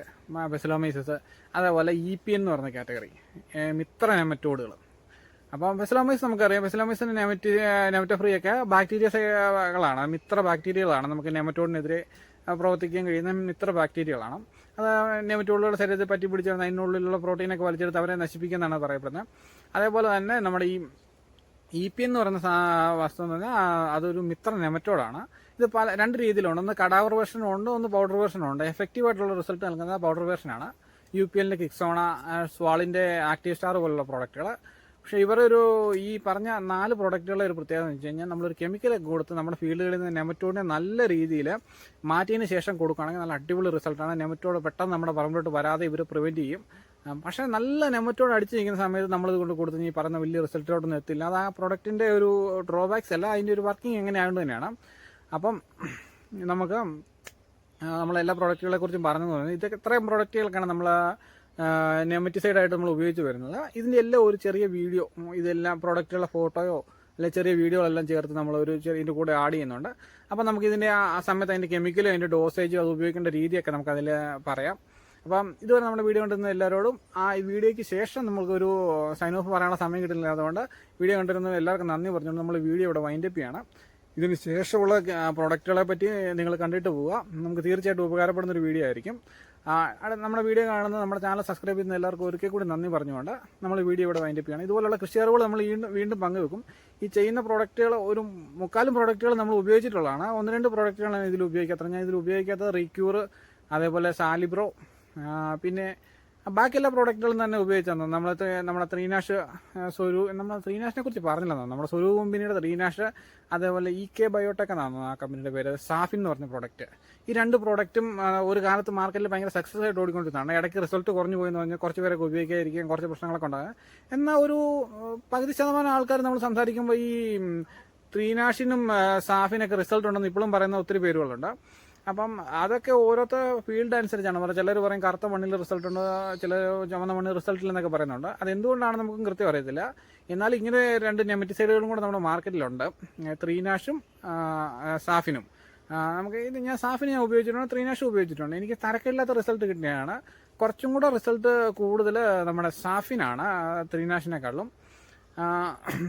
ബെസിലോമൈസിസ്, അതേപോലെ EPN എന്ന് പറയുന്ന കാറ്റഗറി മിത്ര നെമറ്റോഡുകൾ. അപ്പം ബെസിലോമൈസ് നമുക്കറിയാം. ബെസിലോമൈസിന് നെമറ്റോ ഫ്രീ ഒക്കെ ബാക്ടീരിയകളാണ്, മിത്ര ബാക്ടീരിയകളാണ്. നമുക്ക് നെമറ്റോഡിനെതിരെ പ്രവർത്തിക്കാൻ കഴിയുന്ന മിത്ര ബാക്ടീരിയകളാണ്. അത് നെമറ്റോഡുകളുടെ ശരീരത്തിൽ പറ്റി പിടിച്ചിരുന്ന അതിനുള്ളിലുള്ള പ്രോട്ടീനൊക്കെ വലിച്ചെടുത്ത് അവരെ നശിപ്പിക്കുന്നതാണ് പറയപ്പെടുന്നത്. അതേപോലെ തന്നെ നമ്മുടെ ഈ EPN എന്ന് പറയുന്ന വസ്തു എന്ന് പറഞ്ഞാൽ അതൊരു മിത്ര നെമറ്റോഡാണ്. ഇത് രണ്ട് രീതിയിലുണ്ട്. ഒന്ന് കടാവർ വേർഷനും ഉണ്ട്, ഒന്ന് പൗഡർ വേർഷനും ഉണ്ട്. എഫക്റ്റീവ് ആയിട്ടുള്ള റിസൾട്ട് നൽകുന്നത് പൗഡർ വേർഷനാണ്. UPLൻ്റെ കിക്സോണ, സ്വാളിൻ്റെ ആക്റ്റീവ് സ്റ്റാർ പോലുള്ള പ്രോഡക്റ്റുകൾ. പക്ഷേ ഇവരൊരു ഈ പറഞ്ഞ 4 പ്രോഡക്റ്റുകളുടെ ഒരു പ്രത്യേകത എന്ന് വെച്ച് കഴിഞ്ഞാൽ നമ്മളൊരു കെമിക്കലൊക്കെ കൊടുത്ത് നമ്മുടെ ഫീൽഡുകളിൽ നിന്ന് നെമറ്റോഡിനെ നല്ല രീതിയിൽ മാറ്റിയതിന് ശേഷം കൊടുക്കുകയാണെങ്കിൽ നല്ല അടിപൊളി റിസൾട്ടാണ്. നെമറ്റോഡ് പെട്ടെന്ന് നമ്മുടെ പറമ്പിലോട്ട് വരാതെ ഇവർ പ്രിവെൻറ്റ് ചെയ്യും. പക്ഷേ നല്ല നെമറ്റോഡ് അടിച്ച് നിൽക്കുന്ന സമയത്ത് നമ്മളിത് കൊണ്ട് കൊടുത്ത് ഈ പറയുന്ന വലിയ റിസൾട്ടിലോട്ടൊന്നും എത്തില്ല. അത് ആ പ്രോഡക്റ്റിൻ്റെ ഒരു ഡ്രോബാക്സ് അല്ല, അതിൻ്റെ ഒരു വർക്കിംഗ് എങ്ങനെയായതുകൊണ്ട് തന്നെയാണ്. അപ്പം നമുക്ക് നമ്മളെല്ലാ പ്രോഡക്റ്റുകളെ കുറിച്ചും പറഞ്ഞു പോകുന്നത് ഇതൊക്കെ ഇത്രയും പ്രോഡക്റ്റുകൾക്കാണ് നമ്മൾ നെമറ്റിസൈഡായിട്ട് നമ്മൾ ഉപയോഗിച്ച് വരുന്നത്. ഇതിൻ്റെ എല്ലാം ഒരു ചെറിയ വീഡിയോ, ഇതെല്ലാം പ്രോഡക്റ്റുകളുടെ ഫോട്ടോയോ അല്ലെങ്കിൽ ചെറിയ വീഡിയോകളെല്ലാം ചേർത്ത് നമ്മൾ ഒരു ഇതിൻ്റെ കൂടെ ആഡ് ചെയ്യുന്നുണ്ട്. അപ്പം നമുക്കിതിൻ്റെ ആ സമയത്ത് അതിൻ്റെ കെമിക്കലും അതിൻ്റെ ഡോസേജും അത് ഉപയോഗിക്കേണ്ട രീതിയൊക്കെ നമുക്കതിൽ പറയാം. അപ്പം ഇതുവരെ നമ്മുടെ വീഡിയോ കണ്ടിരുന്ന എല്ലാവരോടും ഈ വീഡിയോയ്ക്ക് ശേഷം നമുക്കൊരു സൈൻ ഓഫ് പറയാനുള്ള സമയം കിട്ടില്ല. അതുകൊണ്ട് വീഡിയോ കണ്ടിരുന്ന എല്ലാവർക്കും നന്ദി പറഞ്ഞുകൊണ്ട് നമ്മൾ വീഡിയോ ഇവിടെ വൈൻഡപ്പ് ചെയ്യണം. ഇതിന് ശേഷമുള്ള പ്രോഡക്റ്റുകളെ പറ്റി നിങ്ങൾ കണ്ടിട്ട് പോവുക. നമുക്ക് തീർച്ചയായിട്ടും ഉപകാരപ്പെടുന്നൊരു വീഡിയോ ആയിരിക്കും. നമ്മുടെ വീഡിയോ കാണുന്ന നമ്മുടെ ചാനൽ സബ്സ്ക്രൈബ് ചെയ്യുന്ന എല്ലാവർക്കും ഒരിക്കൽ കൂടി നന്ദി പറഞ്ഞുകൊണ്ട് നമ്മൾ വീഡിയോ ഇവിടെ വൈൻഡപ്പ് ചെയ്യണം. ഇതുപോലുള്ള കൃഷി അറിവുകൾ നമ്മൾ വീണ്ടും പങ്കുവെക്കും. ഈ ചെയ്യുന്ന പ്രോഡക്റ്റുകൾ ഒരു 3/4 പ്രോഡക്റ്റുകൾ നമ്മൾ ഉപയോഗിച്ചിട്ടുള്ളതാണ്. 1-2 പ്രോഡക്റ്റുകളാണ് ഇതിൽ ഉപയോഗിക്കാത്തത്. ഞാൻ ഇതിൽ ഉപയോഗിക്കാത്തത് റീക്യൂർ, അതേപോലെ സാലിബ്രോ, പിന്നെ ബാക്കി എല്ലാ പ്രോഡക്റ്റുകളും തന്നെ ഉപയോഗിച്ചു. നമ്മുടെ ത്രീനാഷ് നമ്മൾ ത്രീനാഷിനെ കുറിച്ച് പറഞ്ഞില്ല. നമ്മുടെ സ്വരൂ കമ്പനിയുടെ ത്രീനാഷ്, അതേപോലെ EK ബയോടെക് എന്നാണ് ആ കമ്പനിയുടെ പേര്, സാഫിൻ എന്ന് പറഞ്ഞ പ്രോഡക്റ്റ്. ഈ 2 പ്രോഡക്റ്റും ഒരു കാലത്ത് മാർക്കറ്റിൽ ഭയങ്കര സക്സസ് ആയിട്ട് ഓടിക്കൊണ്ടിരുന്നതാണ്. ഇടയ്ക്ക് റിസൾട്ട് കുറഞ്ഞു പോയെന്ന് പറഞ്ഞാൽ കുറച്ച് പേരൊക്കെ ഉപയോഗിക്കാതിരിക്കുകയും കുറച്ച് പ്രശ്നങ്ങളൊക്കെ ഉണ്ടാകും. എന്നാൽ ഒരു 10% ആൾക്കാർ നമ്മൾ സംസാരിക്കുമ്പോൾ ഈ ത്രീനാഷിനും സാഫിനൊക്കെ റിസൾട്ട് ഉണ്ടെന്ന് ഇപ്പോഴും പറയുന്ന ഒത്തിരി പേരുകളുണ്ട്. അപ്പം അതൊക്കെ ഓരോരുത്തർ ഫീൽഡ് അനുസരിച്ചാണ് പറയുക. ചിലർ പറയും കറുത്ത മണ്ണിൽ റിസൾട്ട് ഉണ്ട്, ചിലർ ചുവന്ന മണ്ണിൽ റിസൾട്ട് ഇല്ലെന്നൊക്കെ പറയുന്നുണ്ട്. അതെന്തുകൊണ്ടാണ് നമുക്കും കൃത്യം അറിയത്തില്ല. എന്നാൽ ഇങ്ങനെ 2 നെമറ്റിസൈഡുകളും കൂടെ നമ്മുടെ മാർക്കറ്റിലുണ്ട്, ത്രീനാഷും സാഫിനും. ഞാൻ സാഫിന് ഉപയോഗിച്ചിട്ടുണ്ട്, ത്രീനാഷും ഉപയോഗിച്ചിട്ടുണ്ട്. എനിക്ക് തരക്കില്ലാത്ത റിസൾട്ട് കിട്ടിയാണ്. കുറച്ചും കൂടെ റിസൾട്ട് കൂടുതൽ നമ്മുടെ സാഫിനാണ് ത്രീനാഷിനെക്കാളും.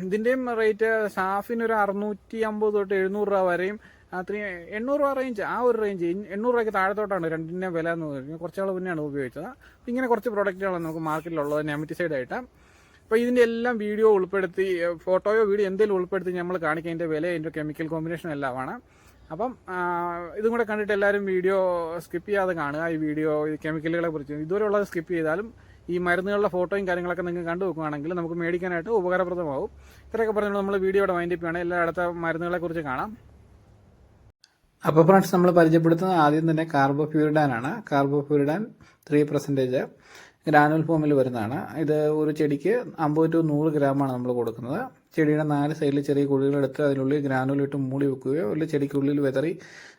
ഇതിൻ്റെയും റേറ്റ് സാഫിനൊരു 650 തൊട്ട് 700 രൂപ വരെയും 800 രൂപ റേഞ്ച്, ആ ഒരു റേഞ്ച് 800 രൂപയ്ക്ക് താഴത്തോട്ടാണ് രണ്ടിൻ്റെ വില എന്ന് പറഞ്ഞാൽ. കുറച്ചാൾ മുന്നെയാണ് ഉപയോഗിച്ചത്. ഇങ്ങനെ കുറച്ച് പ്രോഡക്റ്റുകളാണ് നമുക്ക് മാർക്കറ്റിലുള്ളത് നെമറ്റിസൈഡായിട്ട്. അപ്പോൾ ഇതിൻ്റെ എല്ലാം വീഡിയോ ഉൾപ്പെടുത്തി, ഫോട്ടോയോ വീഡിയോ എന്തെങ്കിലും ഉൾപ്പെടുത്തി നമ്മൾ കാണിക്കുക. അതിൻ്റെ വില, അതിൻ്റെ കെമിക്കൽ കോമ്പിനേഷൻ എല്ലാമാണ്. അപ്പം ഇതും കൂടെ കണ്ടിട്ട് എല്ലാവരും വീഡിയോ സ്കിപ്പ് ചെയ്യാതെ കാണുക. ഈ വീഡിയോ ഈ കെമിക്കലുകളെ കുറിച്ച് ഇതുവരെയുള്ളത് സ്കിപ്പ് ചെയ്താലും ഈ മരുന്നുകളുടെ ഫോട്ടോയും കാര്യങ്ങളൊക്കെ നിങ്ങൾക്ക് കണ്ടു വെക്കുകയാണെങ്കിൽ നമുക്ക് മേടിക്കാനായിട്ട് ഉപകാരപ്രദമാവും. ഇത്രയൊക്കെ പറഞ്ഞുകൊണ്ട് നമ്മൾ വീഡിയോയുടെ വൈൻഡപ്പ് ചെയ്യണം. എല്ലാ അടുത്ത മരുന്നുകളെ കുറിച്ച് കാണാം. അപ്പോൾ ഫ്രണ്ട്സ് നമ്മൾ പരിചയപ്പെടുത്തുന്നത് ആദ്യം തന്നെ കാർബോഫ്യൂരിഡാൻ ആണ്. കാർബോഫ്യൂരിഡാൻ 3% ഗ്രാനുവൽ ഫോമിൽ വരുന്നതാണ്. ഇത് ഒരു ചെടിക്ക് 50 to 100 ഗ്രാമാണ് നമ്മൾ കൊടുക്കുന്നത്. ചെടിയുടെ 4 സൈഡിൽ ചെറിയ കുഴികളെടുത്ത് അതിനുള്ളിൽ ഗ്രാനുവൽ ഇട്ട് മൂടി വെക്കുകയോ അല്ലെങ്കിൽ ചെടിക്കുള്ളിൽ വെതറി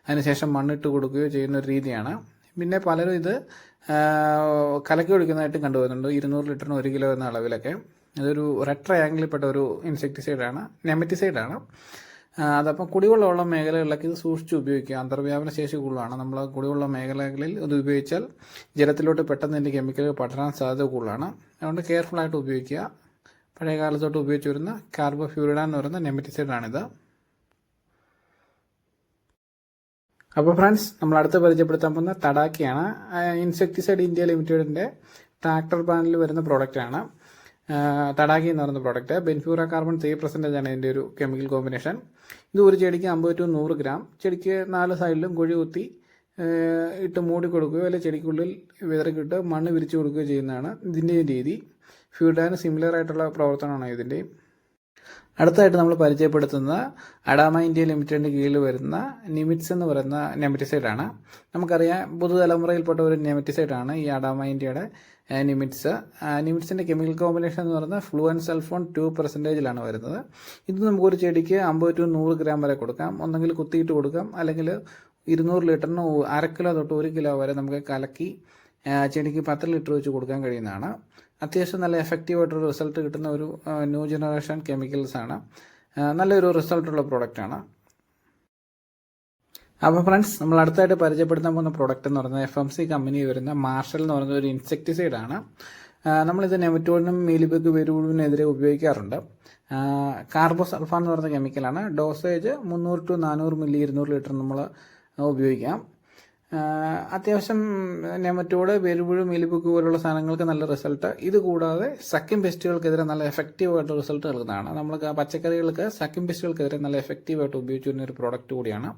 അതിനുശേഷം മണ്ണിട്ട് കൊടുക്കുകയോ ചെയ്യുന്ന ഒരു രീതിയാണ്. പിന്നെ പലരും ഇത് കലക്കി ഒഴിക്കുന്നതായിട്ട് കണ്ടുവരുന്നുണ്ട്. 200 ലിറ്ററിന് 1 കിലോ എന്ന അളവിലൊക്കെ. ഇതൊരു റെഡ് ട്രയാങ്കിളിൽപ്പെട്ട ഒരു ഇൻസെക്ടിസൈഡാണ്, നെമറ്റിസൈഡാണ്. അതപ്പം കുടിവെള്ളമുള്ള മേഖലകളിലൊക്കെ ഇത് സൂക്ഷിച്ച് ഉപയോഗിക്കുക. അന്തർവ്യാപന ശേഷി കൂടുതലാണ്. നമ്മൾ കുടിവെള്ള മേഖലകളിൽ ഇത് ഉപയോഗിച്ചാൽ ജലത്തിലോട്ട് പെട്ടെന്ന് ഇതിൻ്റെ കെമിക്കലുകൾ പടരാൻ സാധ്യത കൂടുതലാണ്. അതുകൊണ്ട് കെയർഫുള്ളായിട്ട് ഉപയോഗിക്കുക. പഴയ കാലത്തോട്ട് ഉപയോഗിച്ച് വരുന്ന കാർബോഫ്യൂരിഡാൻ എന്ന് പറയുന്ന നെമറ്റിസൈഡാണിത്. അപ്പോൾ ഫ്രണ്ട്സ്, നമ്മൾ അടുത്ത് പരിചയപ്പെടുത്താൻ പോകുന്ന തടാക്കിയാണ്. ഇൻസെക്ടിസൈഡ് ഇന്ത്യ ലിമിറ്റഡിൻ്റെ ട്രാക്ടർ ബ്രാൻഡിൽ വരുന്ന പ്രോഡക്റ്റാണ് തടാക്കി എന്ന് പറയുന്ന പ്രോഡക്റ്റ്. ബെൻഫ്യൂറ കാർബൺ 3% ആണ് ഇതിൻ്റെ ഒരു കെമിക്കൽ കോമ്പിനേഷൻ. ഇത് ഒരു ചെടിക്ക് 50 to 100 ഗ്രാം. ചെടിക്ക് 4 സൈഡിലും കുഴി കുത്തി ഇട്ട് മൂടി കൊടുക്കുകയോ അല്ലെങ്കിൽ ചെടിക്കുള്ളിൽ വിതറിക്കിട്ട് മണ്ണ് വിരിച്ചു കൊടുക്കുകയോ ചെയ്യുന്നതാണ് ഇതിൻ്റെ രീതി. ഫ്യൂഡാന് സിമിലർ ആയിട്ടുള്ള പ്രവർത്തനമാണ് ഇതിൻ്റെയും. അടുത്തായിട്ട് നമ്മൾ പരിചയപ്പെടുത്തുന്നത് അഡാമ ഇന്ത്യ ലിമിറ്റഡിൻ്റെ കീഴിൽ വരുന്ന നിമിറ്റ്സ് എന്ന് പറയുന്ന നെമറ്റിസൈഡാണ്. നമുക്കറിയാം, പുതുതലമുറയിൽപ്പെട്ട ഒരു നെമറ്റിസൈഡാണ് ഈ അഡാമ ഇന്ത്യയുടെ നിമിറ്റ്സ്. നിമിറ്റ്സിൻ്റെ കെമിക്കൽ കോമ്പിനേഷൻ എന്ന് പറയുന്നത് ഫ്ലൂവൻ സൾഫോൺ 2%ലാണ് വരുന്നത്. ഇത് നമുക്കൊരു ചെടിക്ക് 50 to 100 ഗ്രാം വരെ കൊടുക്കാം. ഒന്നെങ്കിൽ കുത്തിയിട്ട് കൊടുക്കാം, അല്ലെങ്കിൽ 200 ലിറ്ററിന് 1/2 കിലോ തൊട്ട് 1 കിലോ വരെ നമുക്ക് കലക്കി ചെടിക്ക് 10 ലിറ്റർ വെച്ച് കൊടുക്കാൻ കഴിയുന്നതാണ്. അത്യാവശ്യം നല്ല എഫക്റ്റീവായിട്ടൊരു റിസൾട്ട് കിട്ടുന്ന ഒരു ന്യൂ ജനറേഷൻ കെമിക്കൽസാണ്. നല്ലൊരു റിസൾട്ടുള്ള പ്രോഡക്റ്റാണ്. അപ്പോൾ ഫ്രണ്ട്സ്, നമ്മൾ അടുത്തായിട്ട് പരിചയപ്പെടുത്താൻ പോകുന്ന പ്രോഡക്റ്റ് എന്ന് പറയുന്നത് FMC കമ്പനി വരുന്ന മാർഷൽ എന്ന് പറയുന്ന ഒരു ഇൻസെക്ടിസൈഡാണ്. നമ്മളിത് നെമറ്റോഡിനും മീലിബഗ് വേരുപുഴുവിനെതിരെ ഉപയോഗിക്കാറുണ്ട്. കാർബോസൾഫാൻ എന്ന് പറയുന്ന കെമിക്കലാണ്. ഡോസേജ് 300 to 400 മില്ലി 200 ലിറ്റർ നമ്മൾ ഉപയോഗിക്കാം. അത്യാവശ്യം നെമറ്റോഡ്, വേരുപുഴു, മീലിബഗ് പോലുള്ള സാധനങ്ങൾക്ക് നല്ല റിസൾട്ട്. ഇത് കൂടാതെ സക്കിംഗ് പെസ്റ്റുകൾക്കെതിരെ നല്ല എഫക്റ്റീവായിട്ട് റിസൾട്ട് നൽകുന്നതാണ്. നമ്മൾ പച്ചക്കറികൾക്ക് സക്കിംഗ് പെസ്റ്റുകൾക്കെതിരെ നല്ല എഫക്റ്റീവായിട്ട് ഉപയോഗിച്ചു വരുന്ന ഒരു പ്രോഡക്റ്റ് കൂടിയാണ്.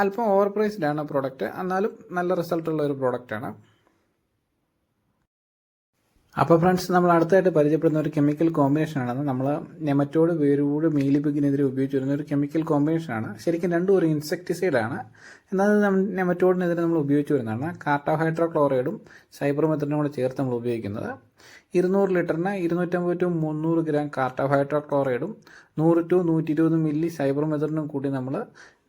അല്പം ഓവർ പ്രൈസ്ഡ് ആണ് പ്രോഡക്റ്റ്, എന്നാലും നല്ല റിസൾട്ടുള്ള ഒരു പ്രോഡക്റ്റാണ്. അപ്പോൾ ഫ്രണ്ട്സ്, നമ്മൾ അടുത്തായിട്ട് പരിചയപ്പെടുന്ന ഒരു കെമിക്കൽ കോമ്പിനേഷനാണ് നമ്മൾ നെമറ്റോഡ്, വേരുപുഴു, മീലിബഗിനെതിരെ ഉപയോഗിച്ച് വരുന്ന ഒരു കെമിക്കൽ കോമ്പിനേഷനാണ്. ശരിക്കും രണ്ടും ഒരു ഇൻസെക്ടിസൈഡാണ്. എന്നാൽ നെമറ്റോഡിനെതിരെ നമ്മൾ ഉപയോഗിച്ച് വരുന്നതാണ് കാർട്ടാഹൈഡ്രോക്ലോറൈഡും സൈബർമെത്തനും കൂടെ ചേർത്ത് നമ്മൾ ഉപയോഗിക്കുന്നത്. 200 ലിറ്ററിന് 250 to 300 ഗ്രാം കാർട്ടാഹൈഡ്രോക്ലോറൈഡും 100 to 120 മില്ലി സൈബർമെത്തനും കൂടി നമ്മൾ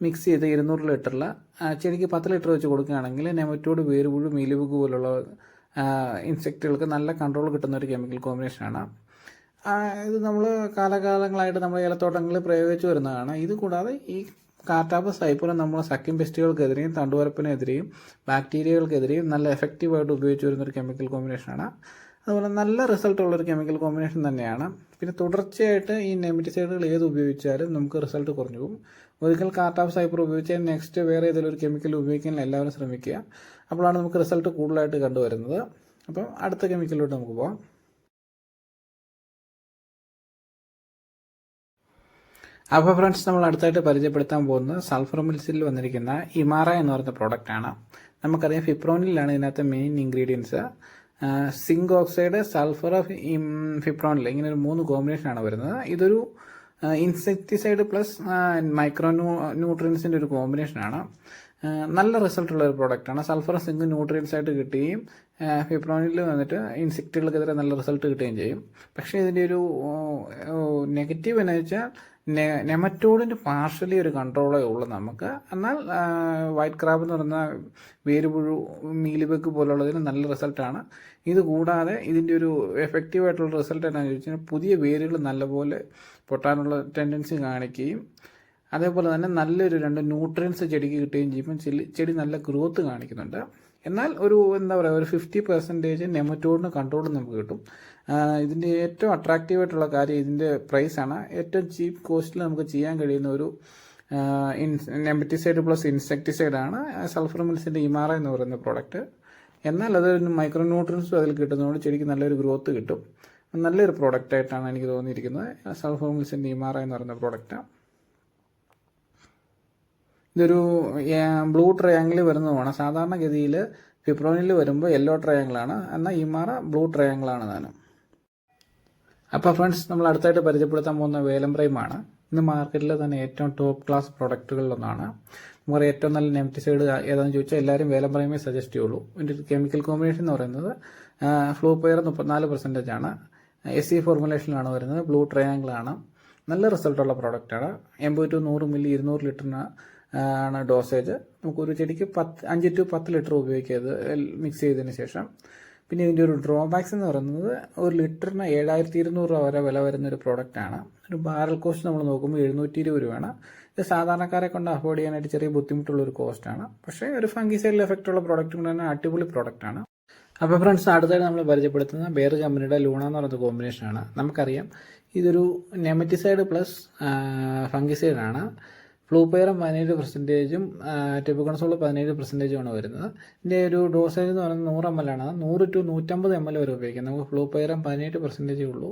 മിക്സ് ചെയ്ത് 200 ലിറ്ററിൽ ചെടിക്ക് 10 ലിറ്റർ വെച്ച് കൊടുക്കുകയാണെങ്കിൽ നെമറ്റോഡ്, വേരുപുഴു, മീലിബഗ് പോലുള്ള ഇൻസെക്റ്റുകൾക്ക് നല്ല കൺട്രോൾ കിട്ടുന്ന ഒരു കെമിക്കൽ കോമ്പിനേഷനാണ്. ഇത് നമ്മൾ കാലകാലങ്ങളായിട്ട് നമ്മൾ ഏലത്തോട്ടങ്ങളിൽ പ്രയോഗിച്ചു വരുന്നതാണ്. ഇത് കൂടാതെ ഈ കാർട്ടാപ്പ് സൈപ്പറും നമ്മൾ സക്കിംഗ് പെസ്റ്റുകൾക്കെതിരെയും തണ്ടുവരപ്പിനെതിരെയും ബാക്ടീരിയകൾക്കെതിരെയും നല്ല എഫക്റ്റീവായിട്ട് ഉപയോഗിച്ച് വരുന്നൊരു കെമിക്കൽ കോമ്പിനേഷനാണ്. അതുപോലെ നല്ല റിസൾട്ടുള്ളൊരു കെമിക്കൽ കോമ്പിനേഷൻ തന്നെയാണ്. പിന്നെ തുടർച്ചയായിട്ട് ഈ നെമറ്റിസൈഡുകൾ ഏത് ഉപയോഗിച്ചാലും നമുക്ക് റിസൾട്ട് കുറഞ്ഞു പോകും. ഒരിക്കൽ കാർട്ടാപ്പ് സൈപ്പർ ഉപയോഗിച്ചാൽ നെക്സ്റ്റ് വേറെ ഏതെങ്കിലും ഒരു കെമിക്കൽ ഉപയോഗിക്കാൻ എല്ലാവരും ശ്രമിക്കുക. അപ്പോഴാണ് നമുക്ക് റിസൾട്ട് കൂടുതലായിട്ട് കണ്ടുവരുന്നത്. അപ്പം അടുത്ത കെമിക്കലിലോട്ട് നമുക്ക് പോകാം. അപ്പോൾ ഫ്രണ്ട്സ്, നമ്മൾ അടുത്തായിട്ട് പരിചയപ്പെടുത്താൻ പോകുന്നത് സൾഫർ മിൽസിൽ വന്നിരിക്കുന്ന ഇമാറ എന്ന് പറയുന്ന പ്രോഡക്റ്റാണ്. നമുക്കറിയാം, ഫിപ്രോനിലാണ് ഇതിനകത്ത് main ingredients. Zinc oxide, sulphur, fipronil, ഇങ്ങനെ ഒരു 3 കോമ്പിനേഷനാണ് വരുന്നത്. ഇതൊരു ഇൻസെക്ടിസൈഡ് പ്ലസ് മൈക്രോ ന്യൂട്രിയൻസിൻ്റെ ഒരു കോമ്പിനേഷനാണ്. നല്ല റിസൾട്ടുള്ള ഒരു പ്രോഡക്റ്റാണ്. സൾഫർ, സിങ്ക് ന്യൂട്രിയൻസ് ആയിട്ട് കിട്ടുകയും ഫിപ്രോനിൽ വന്നിട്ട് ഇൻസെക്റ്റുകൾക്കെതിരെ നല്ല റിസൾട്ട് കിട്ടുകയും ചെയ്യും. പക്ഷേ ഇതിൻ്റെ ഒരു നെഗറ്റീവ് എന്ന് വെച്ചാൽ നെമറ്റോഡിൻ്റെ പാർഷ്യലി ഒരു കൺട്രോളേ ഉള്ളൂ നമുക്ക്. എന്നാൽ വൈറ്റ് ക്രാബ് എന്ന് പറയുന്ന വേരുപുഴു, മീലിബഗ് പോലുള്ളതിന് നല്ല റിസൾട്ടാണ്. ഇത് കൂടാതെ ഇതിൻ്റെ ഒരു എഫക്റ്റീവായിട്ടുള്ള റിസൾട്ട് എന്താണെന്ന് ചോദിച്ചാൽ പുതിയ വേരുകൾ നല്ലപോലെ പൊട്ടാനുള്ള ടെൻഡൻസി കാണിക്കുകയും അതേപോലെ തന്നെ നല്ലൊരു 2 ന്യൂട്രിയൻസ് ചെടിക്ക് കിട്ടുകയും ചെയ്യുമ്പോൾ ചെടി നല്ല ഗ്രോത്ത് കാണിക്കുന്നുണ്ട്. എന്നാൽ ഒരു 50% നെമറ്റോഡിന് കൺട്രോൾ നമുക്ക് കിട്ടും. ഇതിൻ്റെ ഏറ്റവും അട്രാക്റ്റീവായിട്ടുള്ള കാര്യം ഇതിൻ്റെ പ്രൈസാണ്. ഏറ്റവും ചീപ്പ് കോസ്റ്റിൽ നമുക്ക് ചെയ്യാൻ കഴിയുന്ന ഒരു നെമറ്റിസൈഡ് പ്ലസ് ഇൻസെക്ടിസൈഡാണ് സൾഫർ മിൽസിൻ്റെ ഇമാറ എന്ന് പറയുന്ന പ്രോഡക്റ്റ്. എന്നാൽ അതൊരു മൈക്രോ ന്യൂട്രിയൻസും അതിൽ കിട്ടുന്നതുകൊണ്ട് ചെടിക്ക് നല്ലൊരു ഗ്രോത്ത് കിട്ടും. നല്ലൊരു പ്രോഡക്റ്റായിട്ടാണ് എനിക്ക് തോന്നിയിരിക്കുന്നത് സൾഫർ മിൽസിൻ്റെ ഇമാറ എന്ന് പറയുന്ന പ്രോഡക്റ്റ്. ഇതൊരു ബ്ലൂ ട്രയാങ്കിൾ വരുന്നതുമാണ്. സാധാരണഗതിയിൽ ഫിപ്രോനിൽ വരുമ്പോൾ യെല്ലോ ട്രയാങ്കിളാണ്, എന്നാൽ ഇമാറ ബ്ലൂ ട്രയാങ്കിളാണ് താനും. അപ്പോൾ ഫ്രണ്ട്സ്, നമ്മൾ അടുത്തായിട്ട് പരിചയപ്പെടുത്താൻ പോകുന്ന വേലം പ്രൈമാണ്. ഇന്ന് മാർക്കറ്റിൽ തന്നെ ഏറ്റവും ടോപ്പ് ക്ലാസ് പ്രൊഡക്റ്റുകളിലൊന്നാണ്. നമുക്കറിയാം ഏറ്റവും നല്ല നെമറ്റിസൈഡ് ഏതാണെന്ന് ചോദിച്ചാൽ എല്ലാവരും വേലം പറയുമ്പോൾ സജസ്റ്റ് ചെയ്യുള്ളൂ. ഇതിൻ്റെ ഒരു കെമിക്കൽ കോമ്പിനേഷൻ എന്ന് പറയുന്നത് ഫ്ലൂപെയർ 34% ആണ്. SE ഫോർമുലേഷനിലാണ് വരുന്നത്. ബ്ലൂ ട്രയാങ്കിൾ ആണ്. നല്ല റിസൾട്ടുള്ള പ്രോഡക്റ്റാണ്. 80 to 100 മില്ലി 200 ലിറ്ററിന് ആണ് ഡോസേജ്. നമുക്കൊരു ചെടിക്ക് 5 to 10 ലിറ്റർ ഉപയോഗിക്കുക മിക്സ് ചെയ്തതിന് ശേഷം. പിന്നെ ഇതിൻ്റെ ഒരു ഡ്രോബാക്സ് എന്ന് പറയുന്നത് ഒരു ലിറ്ററിന് 7200 രൂപ വരെ വില വരുന്ന ഒരു പ്രോഡക്റ്റാണ്. ഒരു ബാരൽ കോസ്റ്റ് നമ്മൾ നോക്കുമ്പോൾ 720 രൂപയാണ്. ഇത് സാധാരണക്കാരെ കൊണ്ട് അഫോർഡ് ചെയ്യാനായിട്ട് ചെറിയ ബുദ്ധിമുട്ടുള്ള ഒരു കോസ്റ്റാണ്. പക്ഷേ ഒരു ഫംഗിസൈഡിൽ എഫക്റ്റ് ഉള്ള പ്രോഡക്റ്റ് കൊണ്ട് തന്നെ അടിപൊളി പ്രോഡക്റ്റാണ്. അപ്പോൾ ഫ്രണ്ട്സ്, അടുത്തായിട്ട് നമ്മൾ പരിചയപ്പെടുത്തുന്ന ബെയർ കമ്പനിയുടെ ലൂണ എന്ന് പറയുന്ന കോമ്പിനേഷനാണ്. നമുക്കറിയാം ഇതൊരു നെമറ്റിസൈഡ് പ്ലസ് ഫംഗിസൈഡാണ്. ഫ്ലൂപെയറും 17%, ടെബുക്കൺസോൾ 17% ആണ് വരുന്നത്. ഇതിൻ്റെ ഒരു ഡോസേജ് എന്ന് പറയുന്നത് 100 ml ആണ്. 100 to 150 ml വരെ ഉപയോഗിക്കാം. നമുക്ക് ഫ്ലൂപെയറും 18% ഉള്ളൂ.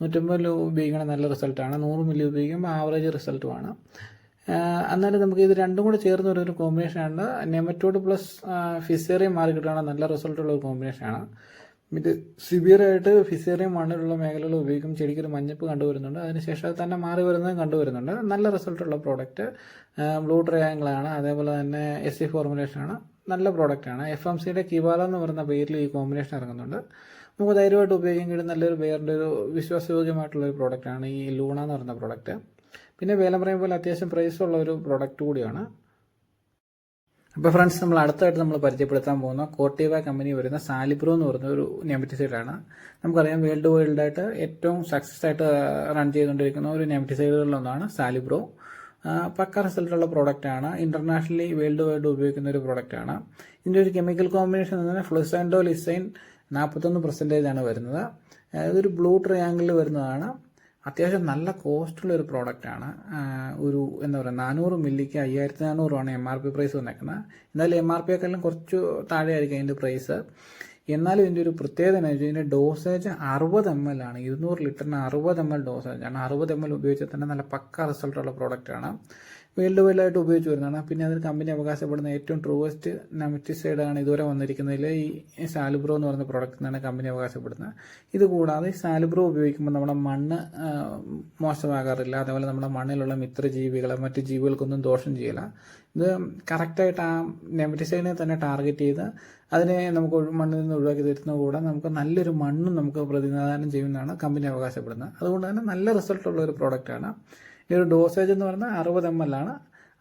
150 ഉപയോഗിക്കണ നല്ല റിസൾട്ടാണ്. 100 മില്ലി ഉപയോഗിക്കുമ്പോൾ ആവറേജ് റിസൾട്ടുമാണ്. എന്നാലും നമുക്ക് ഇത് രണ്ടും കൂടെ ചേർന്ന് ഒരു കോമ്പിനേഷനാണ്. നെമറ്റോഡ് പ്ലസ് ഫിസേറിയം മാറി കിട്ടുകയാണ് നല്ല റിസൾട്ടുള്ള ഒരു കോമ്പിനേഷനാണ്. ഇത് സിവിയറായിട്ട് ഫിസേറിയം മണ്ണിലുള്ള മേഖലകൾ ഉപയോഗിക്കും ചെടിക്കൊരു മഞ്ഞപ്പ് കണ്ടുവരുന്നുണ്ട്. അതിനുശേഷം അത് തന്നെ മാറി വരുന്നതും കണ്ടുവരുന്നുണ്ട്. നല്ല റിസൾട്ടുള്ള പ്രോഡക്റ്റ് ബ്ലൂ ട്രയാങ്കിളാണ്. അതേപോലെ തന്നെ SE ഫോർമുലേഷനാണ്. നല്ല പ്രോഡക്റ്റാണ്. FMCയുടെ കിവാല എന്ന് പറയുന്ന പേരിൽ ഈ കോമ്പിനേഷൻ ഇറങ്ങുന്നുണ്ട്. നമുക്ക് ധൈര്യമായിട്ട് ഉപയോഗിക്കാൻ കഴിയുന്ന നല്ലൊരു ബെയറിൻ്റെ ഒരു വിശ്വാസയോഗ്യമായിട്ടുള്ളൊരു പ്രോഡക്റ്റാണ് ഈ ലൂണ എന്ന് പറയുന്ന പ്രോഡക്റ്റ്. പിന്നെ വേലം പറയുമ്പോൾ അത്യാവശ്യം പ്രൈസുള്ള ഒരു പ്രോഡക്റ്റ് കൂടിയാണ്. അപ്പോൾ ഫ്രണ്ട്സ്, നമ്മൾ അടുത്തായിട്ട് നമ്മൾ പരിചയപ്പെടുത്താൻ പോകുന്ന കോർട്ടീവ കമ്പനി വരുന്ന സാലിബ്രോ എന്ന് പറയുന്ന ഒരു നെമറ്റിസൈഡാണ്. നമുക്കറിയാം വേൾഡ് വൈഡായിട്ട് ഏറ്റവും സക്സസ് ആയിട്ട് റൺ ചെയ്തുകൊണ്ടിരിക്കുന്ന ഒരു നെമറ്റിസൈഡുകളിലൊന്നാണ് സാലിബ്രോ. പക്ക റിസൾട്ടുള്ള പ്രോഡക്റ്റാണ്. ഇന്റർനാഷണലി വേൾഡ് വൈഡ് ഉപയോഗിക്കുന്ന ഒരു പ്രോഡക്റ്റാണ്. ഇതിൻ്റെ ഒരു കെമിക്കൽ കോമ്പിനേഷൻ എന്ന് പറഞ്ഞാൽ ഫ്ലുസാൻഡോലിസൈൻ 41% ആണ് വരുന്നത്. ഇതൊരു ബ്ലൂ ട്രയാങ്കിളിൽ വരുന്നതാണ്. അത്യാവശ്യം നല്ല കോസ്റ്റുള്ള ഒരു പ്രോഡക്റ്റാണ്. ഒരു എന്താ പറയുക 400 മില്ലിക്ക് 5400 ആണ് MRP പ്രൈസ് വന്നേക്കുന്നത്. എന്നാലും MRPയെക്കാളും കുറച്ച് താഴെ ആയിരിക്കും അതിൻ്റെ പ്രൈസ്. എന്നാലും ഇതിൻ്റെ ഒരു പ്രത്യേകത എന്ന് വെച്ചാൽ ഇതിൻ്റെ ഡോസേജ് 60 ml ആണ്. 200 ലിറ്ററിന് 60 ml ഡോസേജ് ആണ്. 60 ml ഉപയോഗിച്ചാൽ തന്നെ നല്ല പക്ക റിസൾട്ടുള്ള പ്രോഡക്റ്റാണ്. വേൾഡ് വൈഡായിട്ട് ഉപയോഗിച്ച് വരുന്നതാണ്. പിന്നെ അതിന് കമ്പനി അവകാശപ്പെടുന്ന ഏറ്റവും ട്രൂവസ്റ്റ് നെമറ്റിസൈഡാണ് ഇതുവരെ വന്നിരിക്കുന്നതിൽ ഈ സാലിബ്രോ എന്ന് പറയുന്ന പ്രോഡക്റ്റ് എന്നാണ് കമ്പനി അവകാശപ്പെടുന്നത്. ഇതുകൂടാതെ ഈ സാലിബ്രോ ഉപയോഗിക്കുമ്പോൾ നമ്മുടെ മണ്ണ് മോശമാകാറില്ല. അതേപോലെ നമ്മുടെ മണ്ണിലുള്ള മിത്രജീവികളെ മറ്റ് ജീവികൾക്കൊന്നും ദോഷം ചെയ്യില്ല. ഇത് കറക്റ്റായിട്ട് ആ നെമറ്റിസൈഡിനെ തന്നെ ടാർഗറ്റ് ചെയ്ത് അതിനെ നമുക്ക് മണ്ണിൽ നിന്ന് ഒഴിവാക്കി തരുന്ന കൂടെ നമുക്ക് നല്ലൊരു മണ്ണും നമുക്ക് പ്രതിനിധാനം ചെയ്യുമെന്നാണ് കമ്പനി അവകാശപ്പെടുന്നത്. അതുകൊണ്ട് തന്നെ നല്ല റിസൾട്ടുള്ള ഒരു പ്രോഡക്റ്റാണ്. ഈ ഒരു ഡോസേജ് എന്ന് പറയുന്നത് 60 ml ആണ്.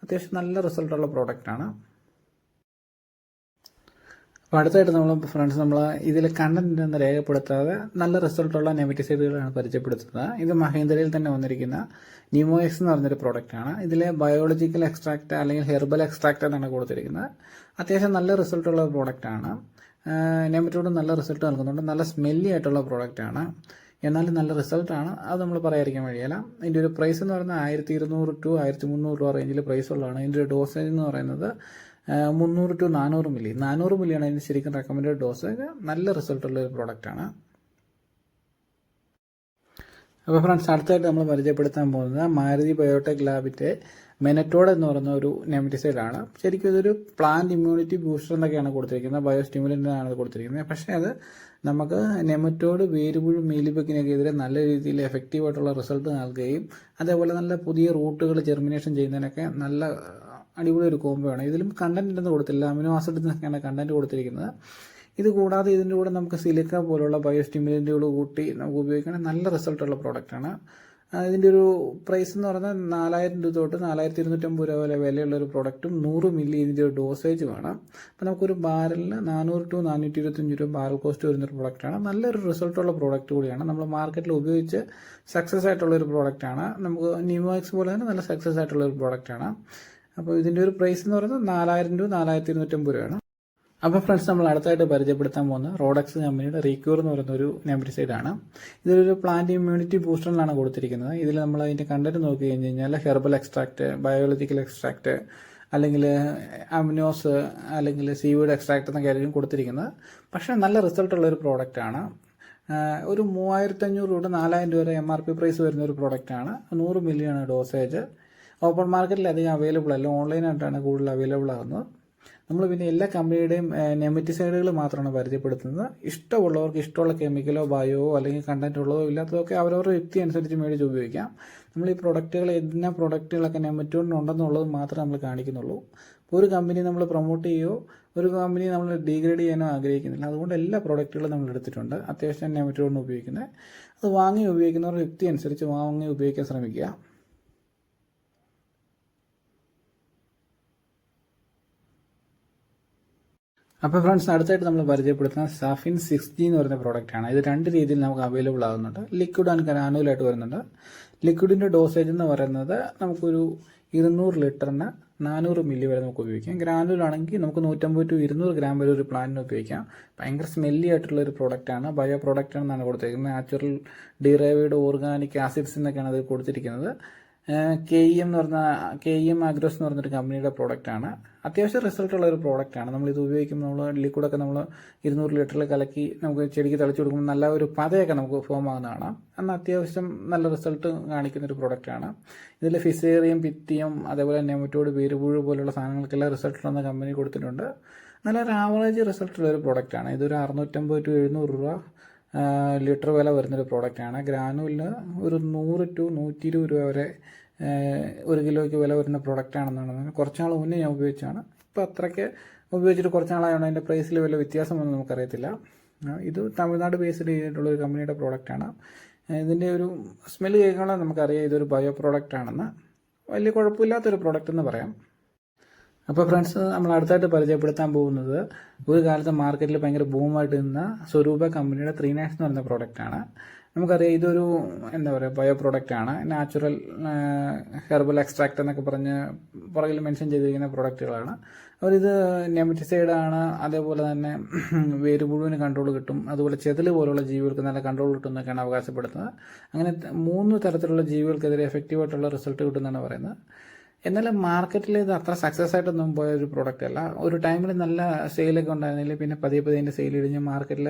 അത്യാവശ്യം നല്ല റിസൾട്ടുള്ള പ്രോഡക്റ്റാണ്. അപ്പോൾ അടുത്തായിട്ട് നമ്മൾ ഇതിൽ കണ്ടന്റ് എന്ന് രേഖപ്പെടുത്താതെ നല്ല റിസൾട്ടുള്ള നെമറ്റിസൈഡുകളാണ് പരിചയപ്പെടുത്തുന്നത്. ഇത് മഹീന്ദ്രയിൽ തന്നെ വന്നിരിക്കുന്ന നിമോഎക്സ് എന്ന് പറഞ്ഞൊരു പ്രോഡക്റ്റാണ്. ഇതിലെ ബയോളജിക്കൽ എക്സ്ട്രാക്റ്റ് അല്ലെങ്കിൽ ഹെർബൽ എക്സ്ട്രാക്റ്റ് എന്നാണ് കൊടുത്തിരിക്കുന്നത്. അത്യാവശ്യം നല്ല റിസൾട്ടുള്ള പ്രോഡക്റ്റാണ്. നെമറ്റോഡ് നല്ല റിസൾട്ട് നൽകുന്നുണ്ട്. നല്ല സ്മെല്ലി ആയിട്ടുള്ള പ്രോഡക്റ്റാണ്. എന്നാലും നല്ല റിസൾട്ടാണ്. അത് നമ്മൾ പറയാതിരിക്കാൻ വഴിയല്ല. ഇതിൻ്റെ ഒരു പ്രൈസ് എന്ന് പറയുന്നത് 1200 to 1300 രൂപ റേഞ്ചിൽ പ്രൈസ് ഉള്ളതാണ്. ഇതിൻ്റെ ഒരു ഡോസേജ് എന്ന് പറയുന്നത് 300 to 400 മില്ലി. 400 മില്ലിയാണ് ഇതിന് ശരിക്കും റെക്കമെൻഡഡ് ഡോസേജ്. നല്ല റിസൾട്ടുള്ള ഒരു പ്രോഡക്റ്റാണ്. അപ്പോൾ ഫ്രണ്ട്സ്, അടുത്തായിട്ട് നമ്മൾ പരിചയപ്പെടുത്താൻ പോകുന്നത് മാരുതി ബയോടെക് ലാബിൻ്റെ മെനറ്റോഡ് എന്ന് പറയുന്ന ഒരു നെമറ്റിസൈഡാണ്. ശരിക്കും ഇതൊരു പ്ലാന്റ് ഇമ്മ്യൂണിറ്റി ബൂസ്റ്റർ എന്നൊക്കെയാണ് കൊടുത്തിരിക്കുന്നത്. ബയോസ്റ്റിമുലൻ്റാണ് കൊടുത്തിരിക്കുന്നത്. പക്ഷേ അത് നമുക്ക് നെമറ്റോഡ്, വേരുപുഴു, മീലിബഗിനെതിരെ നല്ല രീതിയിൽ എഫക്റ്റീവായിട്ടുള്ള റിസൾട്ട് നൽകുകയും അതേപോലെ നല്ല പുതിയ റൂട്ടുകൾ ജെർമിനേഷൻ ചെയ്യുന്നതിനൊക്കെ നല്ല അടിപൊളി ഒരു കോംബോയാണ്. ഇതിലും കണ്ടന്റ് ഒന്നും കൊടുത്തില്ല. അമിനോ ആസിഡ് എന്നൊക്കെയാണ് കണ്ടന്റ് കൊടുത്തിരിക്കുന്നത്. ഇത് കൂടാതെ ഇതിൻ്റെ കൂടെ നമുക്ക് സിലിക്ക പോലുള്ള ബയോസ്റ്റിമുലൻ്റുകൾ കൂട്ടി നമുക്ക് ഉപയോഗിക്കുകയാണെങ്കിൽ നല്ല റിസൾട്ടുള്ള പ്രോഡക്റ്റാണ്. ഇതിൻ്റെ ഒരു പ്രൈസ് എന്ന് പറയുന്നത് 4000 രൂപ തൊട്ട് 4250 രൂപ വരെ വിലയുള്ള ഒരു പ്രോഡക്റ്റും 100 മില്ലി ഇതിൻ്റെ ഒരു ഡോസേജ് വേണം. അപ്പോൾ നമുക്കൊരു ബാരലിന് 400 to 425 രൂപ ബാരൽ കോസ്റ്റ് വരുന്നൊരു പ്രോഡക്റ്റാണ്. നല്ലൊരു റിസൾട്ടുള്ള പ്രോഡക്റ്റ് കൂടിയാണ്. നമ്മൾ മാർക്കറ്റിൽ ഉപയോഗിച്ച് സക്സസ് ആയിട്ടുള്ളൊരു പ്രോഡക്റ്റാണ്. നമുക്ക് നിമോഎക്സ് പോലെ തന്നെ നല്ല സക്സസ് ആയിട്ടുള്ളൊരു പ്രോഡക്റ്റാണ്. അപ്പോൾ ഇതിൻ്റെ ഒരു പ്രൈസ് എന്ന് പറയുന്നത് 4000 to 4250 രൂപയാണ്. അപ്പോൾ ഫ്രണ്ട്സ്, നമ്മൾ അടുത്തായിട്ട് പരിചയപ്പെടുത്താൻ പോകുന്ന റോഡക്സ് കമ്പനിയുടെ റീക്യൂർ എന്ന് പറയുന്ന ഒരു നെമറ്റിസൈഡാണ്. ഇതൊരു പ്ലാന്റ് ഇമ്മ്യൂണിറ്റി ബൂസ്റ്ററിലാണ് കൊടുത്തിരിക്കുന്നത്. ഇതിൽ നമ്മൾ അതിൻ്റെ കണ്ടന്റ് നോക്കി കഴിഞ്ഞാൽ ഹെർബൽ എക്സ്ട്രാക്റ്റ്, ബയോളജിക്കൽ എക്സ്ട്രാക്റ്റ്, അല്ലെങ്കിൽ അമിനോസ്, അല്ലെങ്കിൽ സീവീഡ് എക്സ്ട്രാക്റ്റ് എന്നൊക്കെ ആയിരിക്കും കൊടുത്തിരിക്കുന്നത്. പക്ഷേ നല്ല റിസൾട്ടുള്ള ഒരു പ്രോഡക്റ്റാണ്. ഒരു 3500 രൂപ 4000 രൂപ വരെ MRP പ്രൈസ് വരുന്ന ഒരു പ്രോഡക്റ്റാണ്. 100 മില്ലിയാണ് ഡോസേജ്. ഓപ്പൺ മാർക്കറ്റിൽ അധികം അവൈലബിൾ അല്ല. ഓൺലൈനായിട്ടാണ് കൂടുതൽ അവൈലബിൾ ആകുന്നത്. നമ്മൾ പിന്നെ എല്ലാ കമ്പനിയുടെയും നെമറ്റിസൈഡുകൾ മാത്രമാണ് പരിചയപ്പെടുത്തുന്നത്. ഇഷ്ടമുള്ളവർക്ക് ഇഷ്ടമുള്ള കെമിക്കലോ ബയോ അല്ലെങ്കിൽ കണ്ടന്റ് ഉള്ളതോ ഇല്ലാത്തതൊക്കെ അവരവരുടെ വ്യക്തി അനുസരിച്ച് മേടിച്ച് ഉപയോഗിക്കാം. നമ്മൾ ഈ പ്രൊഡക്റ്റുകൾ ഇന്ന പ്രൊഡക്റ്റുകളൊക്കെ നെമറ്റോഡിനുണ്ടെന്നുള്ളത് മാത്രമേ നമ്മൾ കാണിക്കുന്നുള്ളൂ. ഒരു കമ്പനി നമ്മൾ പ്രൊമോട്ട് ചെയ്യുകയോ ഒരു കമ്പനി നമ്മൾ ഡീഗ്രേഡ് ചെയ്യാനോ ആഗ്രഹിക്കുന്നില്ല. അതുകൊണ്ട് എല്ലാ പ്രൊഡക്റ്റുകളും നമ്മൾ എടുത്തിട്ടുണ്ട്. അത്യാവശ്യം നെമറ്റോഡിന് ഉപയോഗിക്കുന്നത് അത് വാങ്ങി ഉപയോഗിക്കുന്നവരുടെ വ്യക്തി അനുസരിച്ച് വാങ്ങി ഉപയോഗിക്കാൻ ശ്രമിക്കുക. അപ്പോൾ ഫ്രണ്ട്സ്, അടുത്തായിട്ട് നമ്മൾ പരിചയപ്പെടുത്തുന്ന സാഫിൻ 6G എന്ന് പറയുന്ന പ്രോഡക്റ്റാണ്. ഇത് 2 രീതിയിൽ നമുക്ക് അവൈലബിൾ ആകുന്നുണ്ട്. ലിക്വിഡ് ആൻഡ് ഗ്രാനുവലായിട്ട് വരുന്നുണ്ട്. ലിക്വിഡിൻ്റെ ഡോസേജ് എന്ന് പറയുന്നത് നമുക്കൊരു 200 ലിറ്ററിന് 400 മില്ലി വരെ നമുക്ക് ഉപയോഗിക്കാം. ഗ്രാനുവൽ ആണെങ്കിൽ നമുക്ക് 150 to 200 ഗ്രാം വരെ ഒരു പ്ലാന്റിന് ഉപയോഗിക്കാം. ഭയങ്കര സ്മെല്ലി ആയിട്ടുള്ള ഒരു പ്രോഡക്റ്റാണ്. ബയോ പ്രോഡക്റ്റ് ആണെന്നാണ് കൊടുത്തിരിക്കുന്നത്. നാച്ചുറൽ ഡിറൈവ്ഡ് ഓർഗാനിക് ആസിഡ്സ് എന്നൊക്കെയാണ് അത് കൊടുത്തിരിക്കുന്നത്. KEM അഗ്രോസ് എന്ന് പറഞ്ഞൊരു കമ്പനിയുടെ പ്രോഡക്റ്റാണ്. അത്യാവശ്യം റിസൾട്ടുള്ള ഒരു പ്രോഡക്റ്റാണ്. നമ്മളിത് ഉപയോഗിക്കുമ്പോൾ നമ്മൾ ലിക്വിഡൊക്കെ നമ്മൾ 200 ലിറ്ററിൽ കലക്കി നമുക്ക് ചെടിക്ക് തളിച്ചു കൊടുക്കുമ്പോൾ നല്ല ഒരു പതയൊക്കെ നമുക്ക് ഫോം ആകുന്നതാണ്. എന്നാൽ അത്യാവശ്യം നല്ല റിസൾട്ട് കാണിക്കുന്നൊരു പ്രോഡക്റ്റാണ്. ഇതിൽ ഫിസേറിയം, പിത്തിയം, അതേപോലെ നെമറ്റോഡ്, വേരുപുഴു പോലുള്ള സാധനങ്ങൾക്കെല്ലാം റിസൾട്ടുള്ള കമ്പനി കൊടുത്തിട്ടുണ്ട്. നല്ലൊരു ആവറേജ് റിസൾട്ടുള്ള ഒരു പ്രോഡക്റ്റാണ്. ഇതൊരു 650 to 700 രൂപ ലിറ്റർ വില വരുന്നൊരു പ്രോഡക്റ്റാണ്. ഗ്രാനുവലിന് ഒരു 100 to 120 രൂപ വരെ 1 കിലോയ്ക്ക് വില വരുന്ന പ്രോഡക്റ്റാണെന്നാണ്. കുറച്ച് നാൾ മുന്നേ ഞാൻ ഉപയോഗിച്ചാണ്. ഇപ്പോൾ അത്രയ്ക്ക് ഉപയോഗിച്ചിട്ട് കുറച്ച് നാളായതുകൊണ്ട് അതിൻ്റെ പ്രൈസിൽ വല്ല വ്യത്യാസമൊന്നും നമുക്കറിയത്തില്ല. ഇത് തമിഴ്നാട് ബേസ്ഡ് ചെയ്തിട്ടുള്ള ഒരു കമ്പനിയുടെ പ്രോഡക്റ്റാണ്. ഇതിൻ്റെ ഒരു സ്മെല്ല് കേൾക്കുമ്പോൾ നമുക്കറിയാം ഇതൊരു ബയോ പ്രോഡക്റ്റാണെന്ന്. വലിയ കുഴപ്പമില്ലാത്തൊരു പ്രോഡക്റ്റ് എന്ന് പറയാം. അപ്പോൾ ഫ്രണ്ട്സ്, നമ്മൾ അടുത്തായിട്ട് പരിചയപ്പെടുത്താൻ പോകുന്നത് ഒരു കാലത്ത് മാർക്കറ്റിൽ ഭയങ്കര ബൂമായിട്ട് നിന്ന സ്വരൂപ കമ്പനിയുടെ 3 എന്ന് പറയുന്ന പ്രോഡക്റ്റാണ്. നമുക്കറിയാം ഇതൊരു ബയോ പ്രോഡക്റ്റാണ്. നാച്ചുറൽ ഹെർബൽ എക്സ്ട്രാക്ട് എന്നൊക്കെ പറഞ്ഞ് പുറകിൽ മെൻഷൻ ചെയ്തിരിക്കുന്ന പ്രോഡക്റ്റുകളാണ്. അവരിത് നെമറ്റിസൈഡാണ്. അതേപോലെ തന്നെ വേരുപുഴുവിന് കൺട്രോൾ കിട്ടും. അതുപോലെ ചെതല് പോലുള്ള ജീവികൾക്ക് നല്ല കൺട്രോൾ കിട്ടും എന്നൊക്കെയാണ് അവകാശപ്പെടുന്നത്. അങ്ങനെ 3 തരത്തിലുള്ള ജീവികൾക്കെതിരെ എഫക്റ്റീവായിട്ടുള്ള റിസൾട്ട് കിട്ടുമെന്നാണ് പറയുന്നത്. എന്നാലും മാർക്കറ്റിൽ ഇത് അത്ര സക്സസ് ആയിട്ടൊന്നും പോയ ഒരു പ്രോഡക്റ്റ് അല്ല. ഒരു ടൈമിൽ നല്ല സെയിലൊക്കെ ഉണ്ടായിരുന്നില്ല. പിന്നെ പതിയെ അതിൻ്റെ സെയിൽ ഇടിഞ്ഞ് മാർക്കറ്റിൽ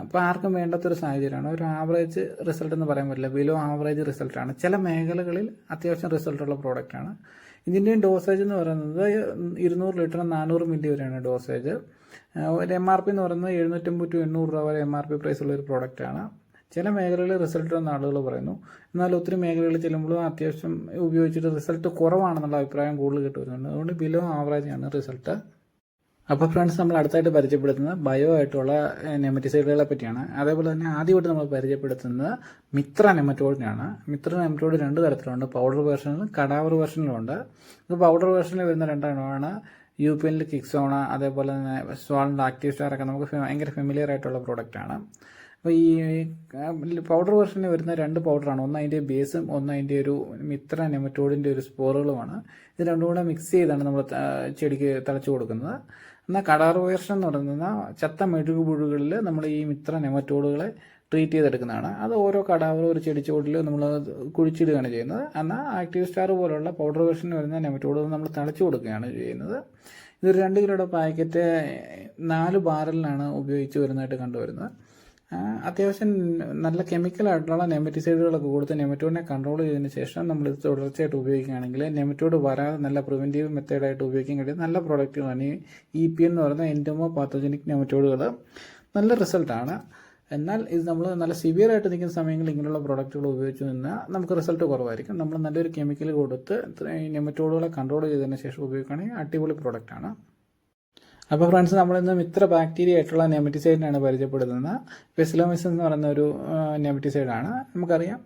ഇപ്പോൾ ആർക്കും വേണ്ടാത്തൊരു സാഹചര്യമാണ്. ഒരു ആവറേജ് റിസൾട്ട് എന്ന് പറയാൻ പറ്റില്ല. ബിലോ ആവറേജ് റിസൾട്ടാണ്. ചില മേഖലകളിൽ അത്യാവശ്യം റിസൾട്ടുള്ള പ്രോഡക്റ്റാണ്. ഇതിൻ്റെയും ഡോസേജ് എന്ന് പറയുന്നത് 200 ലിറ്റർ 400 മില്ലി വരെയാണ് ഡോസേജ്. ഒരു MRP എന്ന് പറയുന്നത് 750 to 800 രൂപ വരെ MRP പ്രൈസ് ഉള്ള ഒരു പ്രോഡക്റ്റാണ്. ചില മേഖലകളിൽ റിസൾട്ട് വന്ന ആളുകൾ പറയുന്നു. എന്നാൽ ഒത്തിരി മേഖലകളിൽ ചെല്ലുമ്പോഴും അത്യാവശ്യം ഉപയോഗിച്ചിട്ട് റിസൾട്ട് കുറവാണെന്നുള്ള അഭിപ്രായം കൂടുതൽ കിട്ടുന്നുണ്ട്. അതുകൊണ്ട് ബിലോ ആവറേജാണ് റിസൾട്ട്. അപ്പോൾ ഫ്രണ്ട്സ്, നമ്മൾ അടുത്തായിട്ട് പരിചയപ്പെടുത്തുന്നത് ബയോ ആയിട്ടുള്ള നെമറ്റിസൈഡുകളെ പറ്റിയാണ്. അതേപോലെ തന്നെ ആദ്യമായിട്ട് നമ്മൾ പരിചയപ്പെടുത്തുന്നത് മിത്ര നെമറ്റോഡിനാണ്. മിത്ര നെമറ്റോഡ് 2 തരത്തിലുണ്ട്. പൗഡർ വേർഷനിലും കടാവർ വേർഷനിലും ഉണ്ട്. ഇത് പൗഡർ വേർഷനിൽ വരുന്ന 2 UPNൽ കിക്സോണ, അതേപോലെ തന്നെ സ്വാളിൻ്റെ ആക്റ്റീവ് സ്റ്റാർ ഒക്കെ നമുക്ക് ഭയങ്കര ഫെമിലിയർ ആയിട്ടുള്ള പ്രോഡക്റ്റാണ്. അപ്പോൾ ഈ പൗഡർ വെർഷനിൽ വരുന്ന 2 പൗഡറാണ്. ഒന്ന് അതിൻ്റെ ബേസും ഒന്ന് അതിൻ്റെ ഒരു മിത്ര നെമറ്റോഡിൻ്റെ ഒരു സ്പോറുകളുമാണ്. ഇത് രണ്ടും കൂടെ മിക്സ് ചെയ്താണ് നമ്മൾ ചെടിക്ക് തളിച്ചു കൊടുക്കുന്നത്. എന്നാൽ കടാർ വേർഷൻ എന്ന് പറയുന്നത് ചത്ത മെഴുകുപുഴുകളിൽ നമ്മൾ ഈ മിത്ര നെമറ്റോഡുകളെ ട്രീറ്റ് ചെയ്തെടുക്കുന്നതാണ്. അത് ഓരോ കടാവറും ഒരു ചെടിച്ചോട്ടിൽ നമ്മൾ കുഴിച്ചിടുകയാണ് ചെയ്യുന്നത്. എന്നാൽ ആക്റ്റീവ് സ്റ്റാർ പോലുള്ള പൗഡർ വേർഷനിൽ വരുന്ന നെമറ്റോഡുകൾ നമ്മൾ തളിച്ചു കൊടുക്കുകയാണ് ചെയ്യുന്നത്. ഇതൊരു 2 കിലോയുടെ പാക്കറ്റ് 4 ബാരലിനാണ് ഉപയോഗിച്ച് വരുന്നതായിട്ട് കണ്ടുവരുന്നത്. അത്യാവശ്യം നല്ല കെമിക്കലായിട്ടുള്ള നെമറ്റിസൈഡുകളൊക്കെ കൊടുത്ത് നെമറ്റോഡിനെ കൺട്രോൾ ചെയ്തതിന് ശേഷം നമ്മൾ ഇത് തുടർച്ചയായിട്ട് ഉപയോഗിക്കുകയാണെങ്കിൽ നെമറ്റോഡ് വരാതെ നല്ല പ്രിവെൻറ്റീവ് മെത്തേഡായിട്ട് ഉപയോഗിക്കാൻ കഴിയും നല്ല പ്രോഡക്റ്റുകളാണ്. ഈ EPN എന്ന് പറയുന്ന എൻഡോമോ പാത്തോജനിക് നെമറ്റോഡുകൾ നല്ല റിസൾട്ടാണ്. എന്നാൽ ഇത് നമ്മൾ നല്ല സിവിയർ ആയിട്ട് നിൽക്കുന്ന സമയങ്ങളിൽ ഇങ്ങനെയുള്ള പ്രോഡക്റ്റുകൾ ഉപയോഗിച്ച് നിന്നാൽ നമുക്ക് റിസൾട്ട് കുറവായിരിക്കും. നമ്മൾ നല്ലൊരു കെമിക്കൽ കൊടുത്ത് നെമറ്റോഡുകളെ കൺട്രോൾ ചെയ്തതിന് ശേഷം ഉപയോഗിക്കുകയാണെങ്കിൽ അടിപൊളി പ്രോഡക്റ്റാണ്. അപ്പോൾ ഫ്രണ്ട്സ്, നമ്മളിന്ന് മിത്ര ബാക്ടീരിയ ആയിട്ടുള്ള നെമറ്റിസൈഡിനാണ് പരിചയപ്പെടുത്തുന്നത്. പെസിലോമിസ് എന്ന് പറയുന്ന ഒരു നെമറ്റിസൈഡാണ്. നമുക്കറിയാം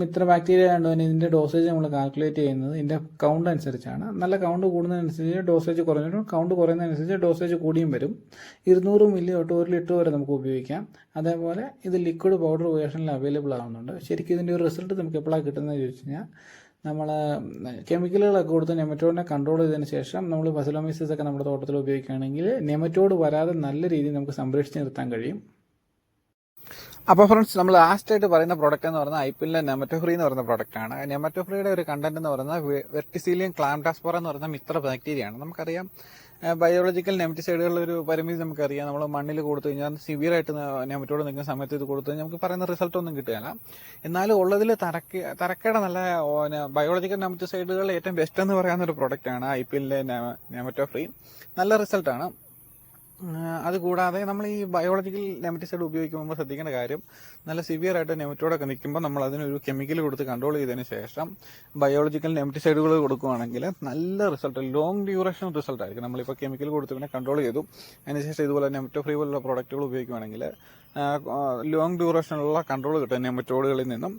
മിത്ര ബാക്ടീരിയ ആയതുകൊണ്ട് ഇതിൻ്റെ ഡോസേജ് നമ്മൾ കാൽക്കുലേറ്റ് ചെയ്യുന്നത് ഇതിൻ്റെ കൗണ്ട് അനുസരിച്ചാണ്. നല്ല കൗണ്ട് കൂടുന്നതനുസരിച്ച് ഡോസേജ് കുറഞ്ഞിട്ടും കൗണ്ട് കുറയുന്നതനുസരിച്ച് ഡോസേജ് കൂടിയും വരും. 200 മില്ലി തൊട്ട് 1 ലിറ്റർ വരെ നമുക്ക് ഉപയോഗിക്കാം. അതേപോലെ ഇത് ലിക്വിഡ് പൗഡർ വേർഷനിൽ അവൈലബിൾ ആവുന്നുണ്ട്. ശരിക്കും ഇതിൻ്റെ ഒരു റിസൾട്ട് നമുക്ക് എപ്പോഴാണ് കിട്ടുന്നതെന്ന് ചോദിച്ചു കഴിഞ്ഞാൽ നമ്മൾ കെമിക്കലുകളൊക്കെ കൊടുത്ത് നെമറ്റോഡിനെ കൺട്രോൾ ചെയ്തതിന് ശേഷം നമ്മൾ ഫസിലോമിസിസ് ഒക്കെ നമ്മുടെ തോട്ടത്തിൽ ഉപയോഗിക്കുകയാണെങ്കിൽ നെമറ്റോഡ് വരാതെ നല്ല രീതിയിൽ നമുക്ക് സംരക്ഷിച്ച് നിർത്താൻ കഴിയും. അപ്പോൾ ഫ്രണ്ട്സ്, നമ്മൾ ലാസ്റ്റായിട്ട് പറയുന്ന പ്രോഡക്റ്റ് എന്ന് പറയുന്നത് ഐപ്പിലിൻ്റെ നെമറ്റോഫ്രീ എന്ന് പറയുന്ന പ്രോഡക്റ്റാണ്. നെമറ്റോഫ്രീയുടെ ഒരു കണ്ടന്റ് എന്ന് പറയുന്നത് വെർട്ടിസീലിയം ക്ലാംഡാസ്പോറ എന്ന് പറയുന്ന മിത്ര ബാക്ടീരിയയാണ്. നമുക്കറിയാം ബയോളജിക്കൽ നെമറ്റിസൈഡുകളുടെ ഒരു പരിമിതി നമുക്കറിയാം. നമ്മൾ മണ്ണിൽ കൊടുത്തു കഴിഞ്ഞാൽ സിവിയറായിട്ട് നെമറ്റോഡ് നിൽക്കുന്ന സമയത്ത് ഇത് കൊടുത്തു കഴിഞ്ഞാൽ നമുക്ക് പറയുന്ന റിസൾട്ട് ഒന്നും കിട്ടുകയില്ല. എന്നാലും ഉള്ളതിൽ തരക്കേടെ നല്ല ബയോളജിക്കൽ നെമറ്റിസൈഡുകൾ ഏറ്റവും ബെസ്റ്റ് എന്ന് പറയാവുന്ന ഒരു പ്രൊഡക്റ്റാണ് IPLലെ നെമറ്റോ ഫ്രീ. നല്ല റിസൾട്ടാണ്. അതുകൂടാതെ നമ്മൾ ഈ ബയോളജിക്കൽ നെമറ്റിസൈഡ് ഉപയോഗിക്കുമ്പോൾ ശ്രദ്ധിക്കേണ്ട കാര്യം, നല്ല സിവിയർ ആയിട്ട് നെമറ്റോഡൊക്കെ നിൽക്കുമ്പോൾ നമ്മൾ അതിനൊരു കെമിക്കൽ കൊടുത്ത് കൺട്രോൾ ചെയ്തതിന് ശേഷം ബയോളജിക്കൽ നെമറ്റിസൈഡുകൾ കൊടുക്കുകയാണെങ്കിൽ നല്ല റിസൾട്ട്, ലോങ് ഡ്യൂറേഷൻ റിസൾട്ട് ആയിരിക്കും. നമ്മളിപ്പോൾ കെമിക്കൽ കൊടുത്ത് പിന്നെ കൺട്രോൾ ചെയ്തു അതിനുശേഷം ഇതുപോലെ നെമറ്റോ ഫ്രീ പോലുള്ള പ്രോഡക്റ്റുകൾ ഉപയോഗിക്കുകയാണെങ്കിൽ ലോങ് ഡ്യൂറേഷനുള്ള കൺട്രോൾ കിട്ടും നെമറ്റോഡുകളിൽ നിന്നും.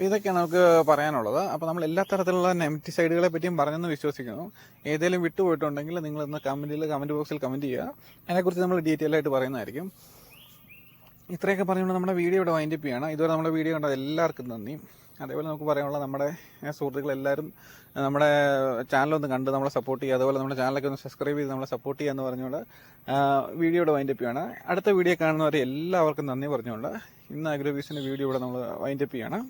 ഇതൊക്കെയാണ് നമുക്ക് പറയാനുള്ളത്. അപ്പോൾ നമ്മൾ എല്ലാ തരത്തിലുള്ള നെമറ്റിസൈഡുകളെ പറ്റിയും പറഞ്ഞെന്ന് വിശ്വസിക്കുന്നു. ഏതെങ്കിലും വിട്ടുപോയിട്ടുണ്ടെങ്കിൽ നിങ്ങളിന്ന് കമൻറ്റ് ബോക്സിൽ കമൻറ്റ് ചെയ്യുക. അതിനെക്കുറിച്ച് നമ്മൾ ഡീറ്റെയിൽ ആയിട്ട് പറയുന്നതായിരിക്കും. ഇത്രയൊക്കെ പറഞ്ഞുകൊണ്ട് നമ്മുടെ വീഡിയോ ഇവിടെ വൈൻഡപ്പ് ചെയ്യണം. ഇതുവരെ നമ്മുടെ വീഡിയോ കണ്ടത് എല്ലാവർക്കും നന്ദി. അതേപോലെ നമുക്ക് പറയാനുള്ള നമ്മുടെ സുഹൃത്തുക്കളെല്ലാവരും നമ്മുടെ ചാനലൊന്ന് കണ്ട് നമ്മളെ സപ്പോർട്ട് ചെയ്യുക. അതുപോലെ നമ്മുടെ ചാനലൊക്കെ ഒന്ന് സബ്സ്ക്രൈബ് ചെയ്ത് നമ്മളെ സപ്പോർട്ട് ചെയ്യുക എന്ന് പറഞ്ഞുകൊണ്ട് വീഡിയോ ഇവിടെ വൈൻഡപ്പ് ചെയ്യണം. അടുത്ത വീഡിയോ കാണുന്നവരെ എല്ലാവർക്കും നന്ദി പറഞ്ഞുകൊണ്ട് ഇന്ന് അഗ്രോബീസിൻ്റെ വീഡിയോ ഇവിടെ നമ്മൾ വൈൻഡപ്പ് ചെയ്യണം.